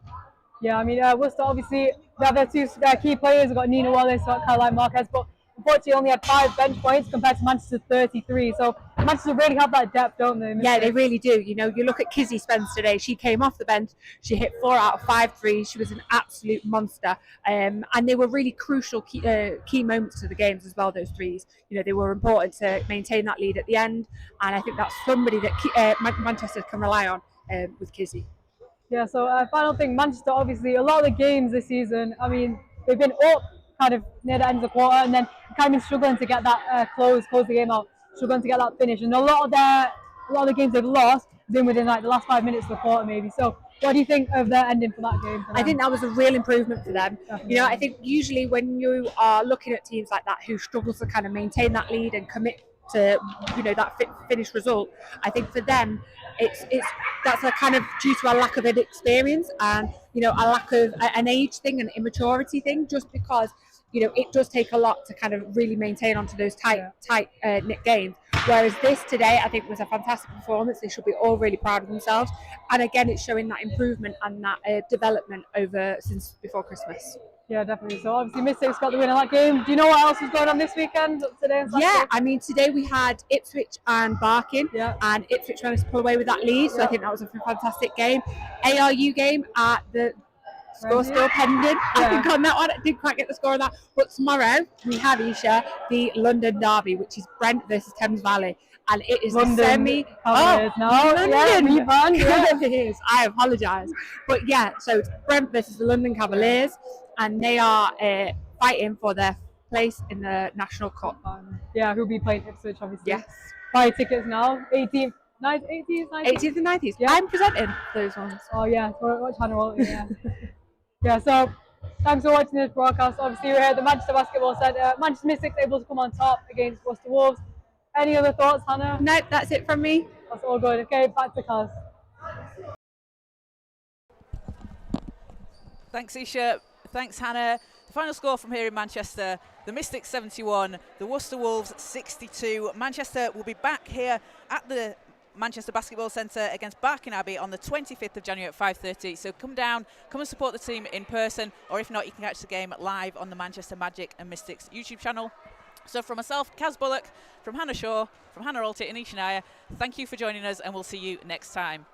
Yeah, I mean, Worcester, obviously, they have their two key players. They've got Nina Wallace, got Caroline Marquez, but unfortunately only had 5 bench points compared to Manchester's 33. So Manchester really have that depth, don't they? Yeah, they really do. You know, you look at Kizzy Spence today. She came off the bench. She hit 4 out of 5 threes. She was an absolute monster. And they were really crucial key moments to the games as well, those threes. You know, they were important to maintain that lead at the end. And I think that's somebody that Manchester can rely on with Kizzy. Yeah, so final thing, Manchester, obviously, a lot of the games this season, I mean, they've been up kind of near the end of the quarter, and then kind of been struggling to get that close the game out, struggling to get that finish. And a lot of the games they've lost have been within like the last 5 minutes of the quarter, maybe. So what do you think of their ending for that game? I think that was a real improvement for them. Definitely. You know, I think usually when you are looking at teams like that who struggle to kind of maintain that lead and commit to, you know, that finished result, I think for them that's a kind of due to a lack of experience and, you know, a lack of an age thing, an immaturity thing, just because, you know, it does take a lot to kind of really maintain onto those tight knit games. Whereas this today, I think, was a fantastic performance. They should be all really proud of themselves. And again, it's showing that improvement and that development since before Christmas. Yeah, definitely. So obviously Mystics got the win in that game. Do you know what else was going on this weekend, today and Saturday? Yeah, I mean, today we had Ipswich and Barking, and Ipswich managed to pull away with that lead, so I think that was a fantastic game. ARU game at the score still pending. I think on that one, I didn't quite get the score on that. But tomorrow we have, Isha, the London derby, which is Brent versus Thames Valley. And it is London the semi. London. Yeah, I apologise. But yeah, so it's Brent versus the London Cavaliers, and they are fighting for their place in the National Cup. Yeah, who'll be playing Ipswich, obviously. Yes. Buy tickets now. 18th, 18th and 19th. Yeah. I'm presenting those ones. Oh yeah, what channel? Yeah. Yeah. So thanks for watching this broadcast. Obviously, we're here at the Manchester Basketball Centre. Manchester Mystics able to come on top against Worcester Wolves. Any other thoughts, Hannah? Nope, that's it from me. That's all good. Okay, back to Kaz. Thanks, Isha. Thanks, Hannah. The final score from here in Manchester, the Mystics 71, the Worcester Wolves 62. Manchester will be back here at the Manchester Basketball Centre against Barking Abbey on the 25th of January at 5:30. So come down, come and support the team in person, or if not, you can catch the game live on the Manchester Magic and Mystics YouTube channel. So from myself, Kaz Bullock, from Hannah Shaw, from Hannah Alty and Ishaniah, thank you for joining us, and we'll see you next time.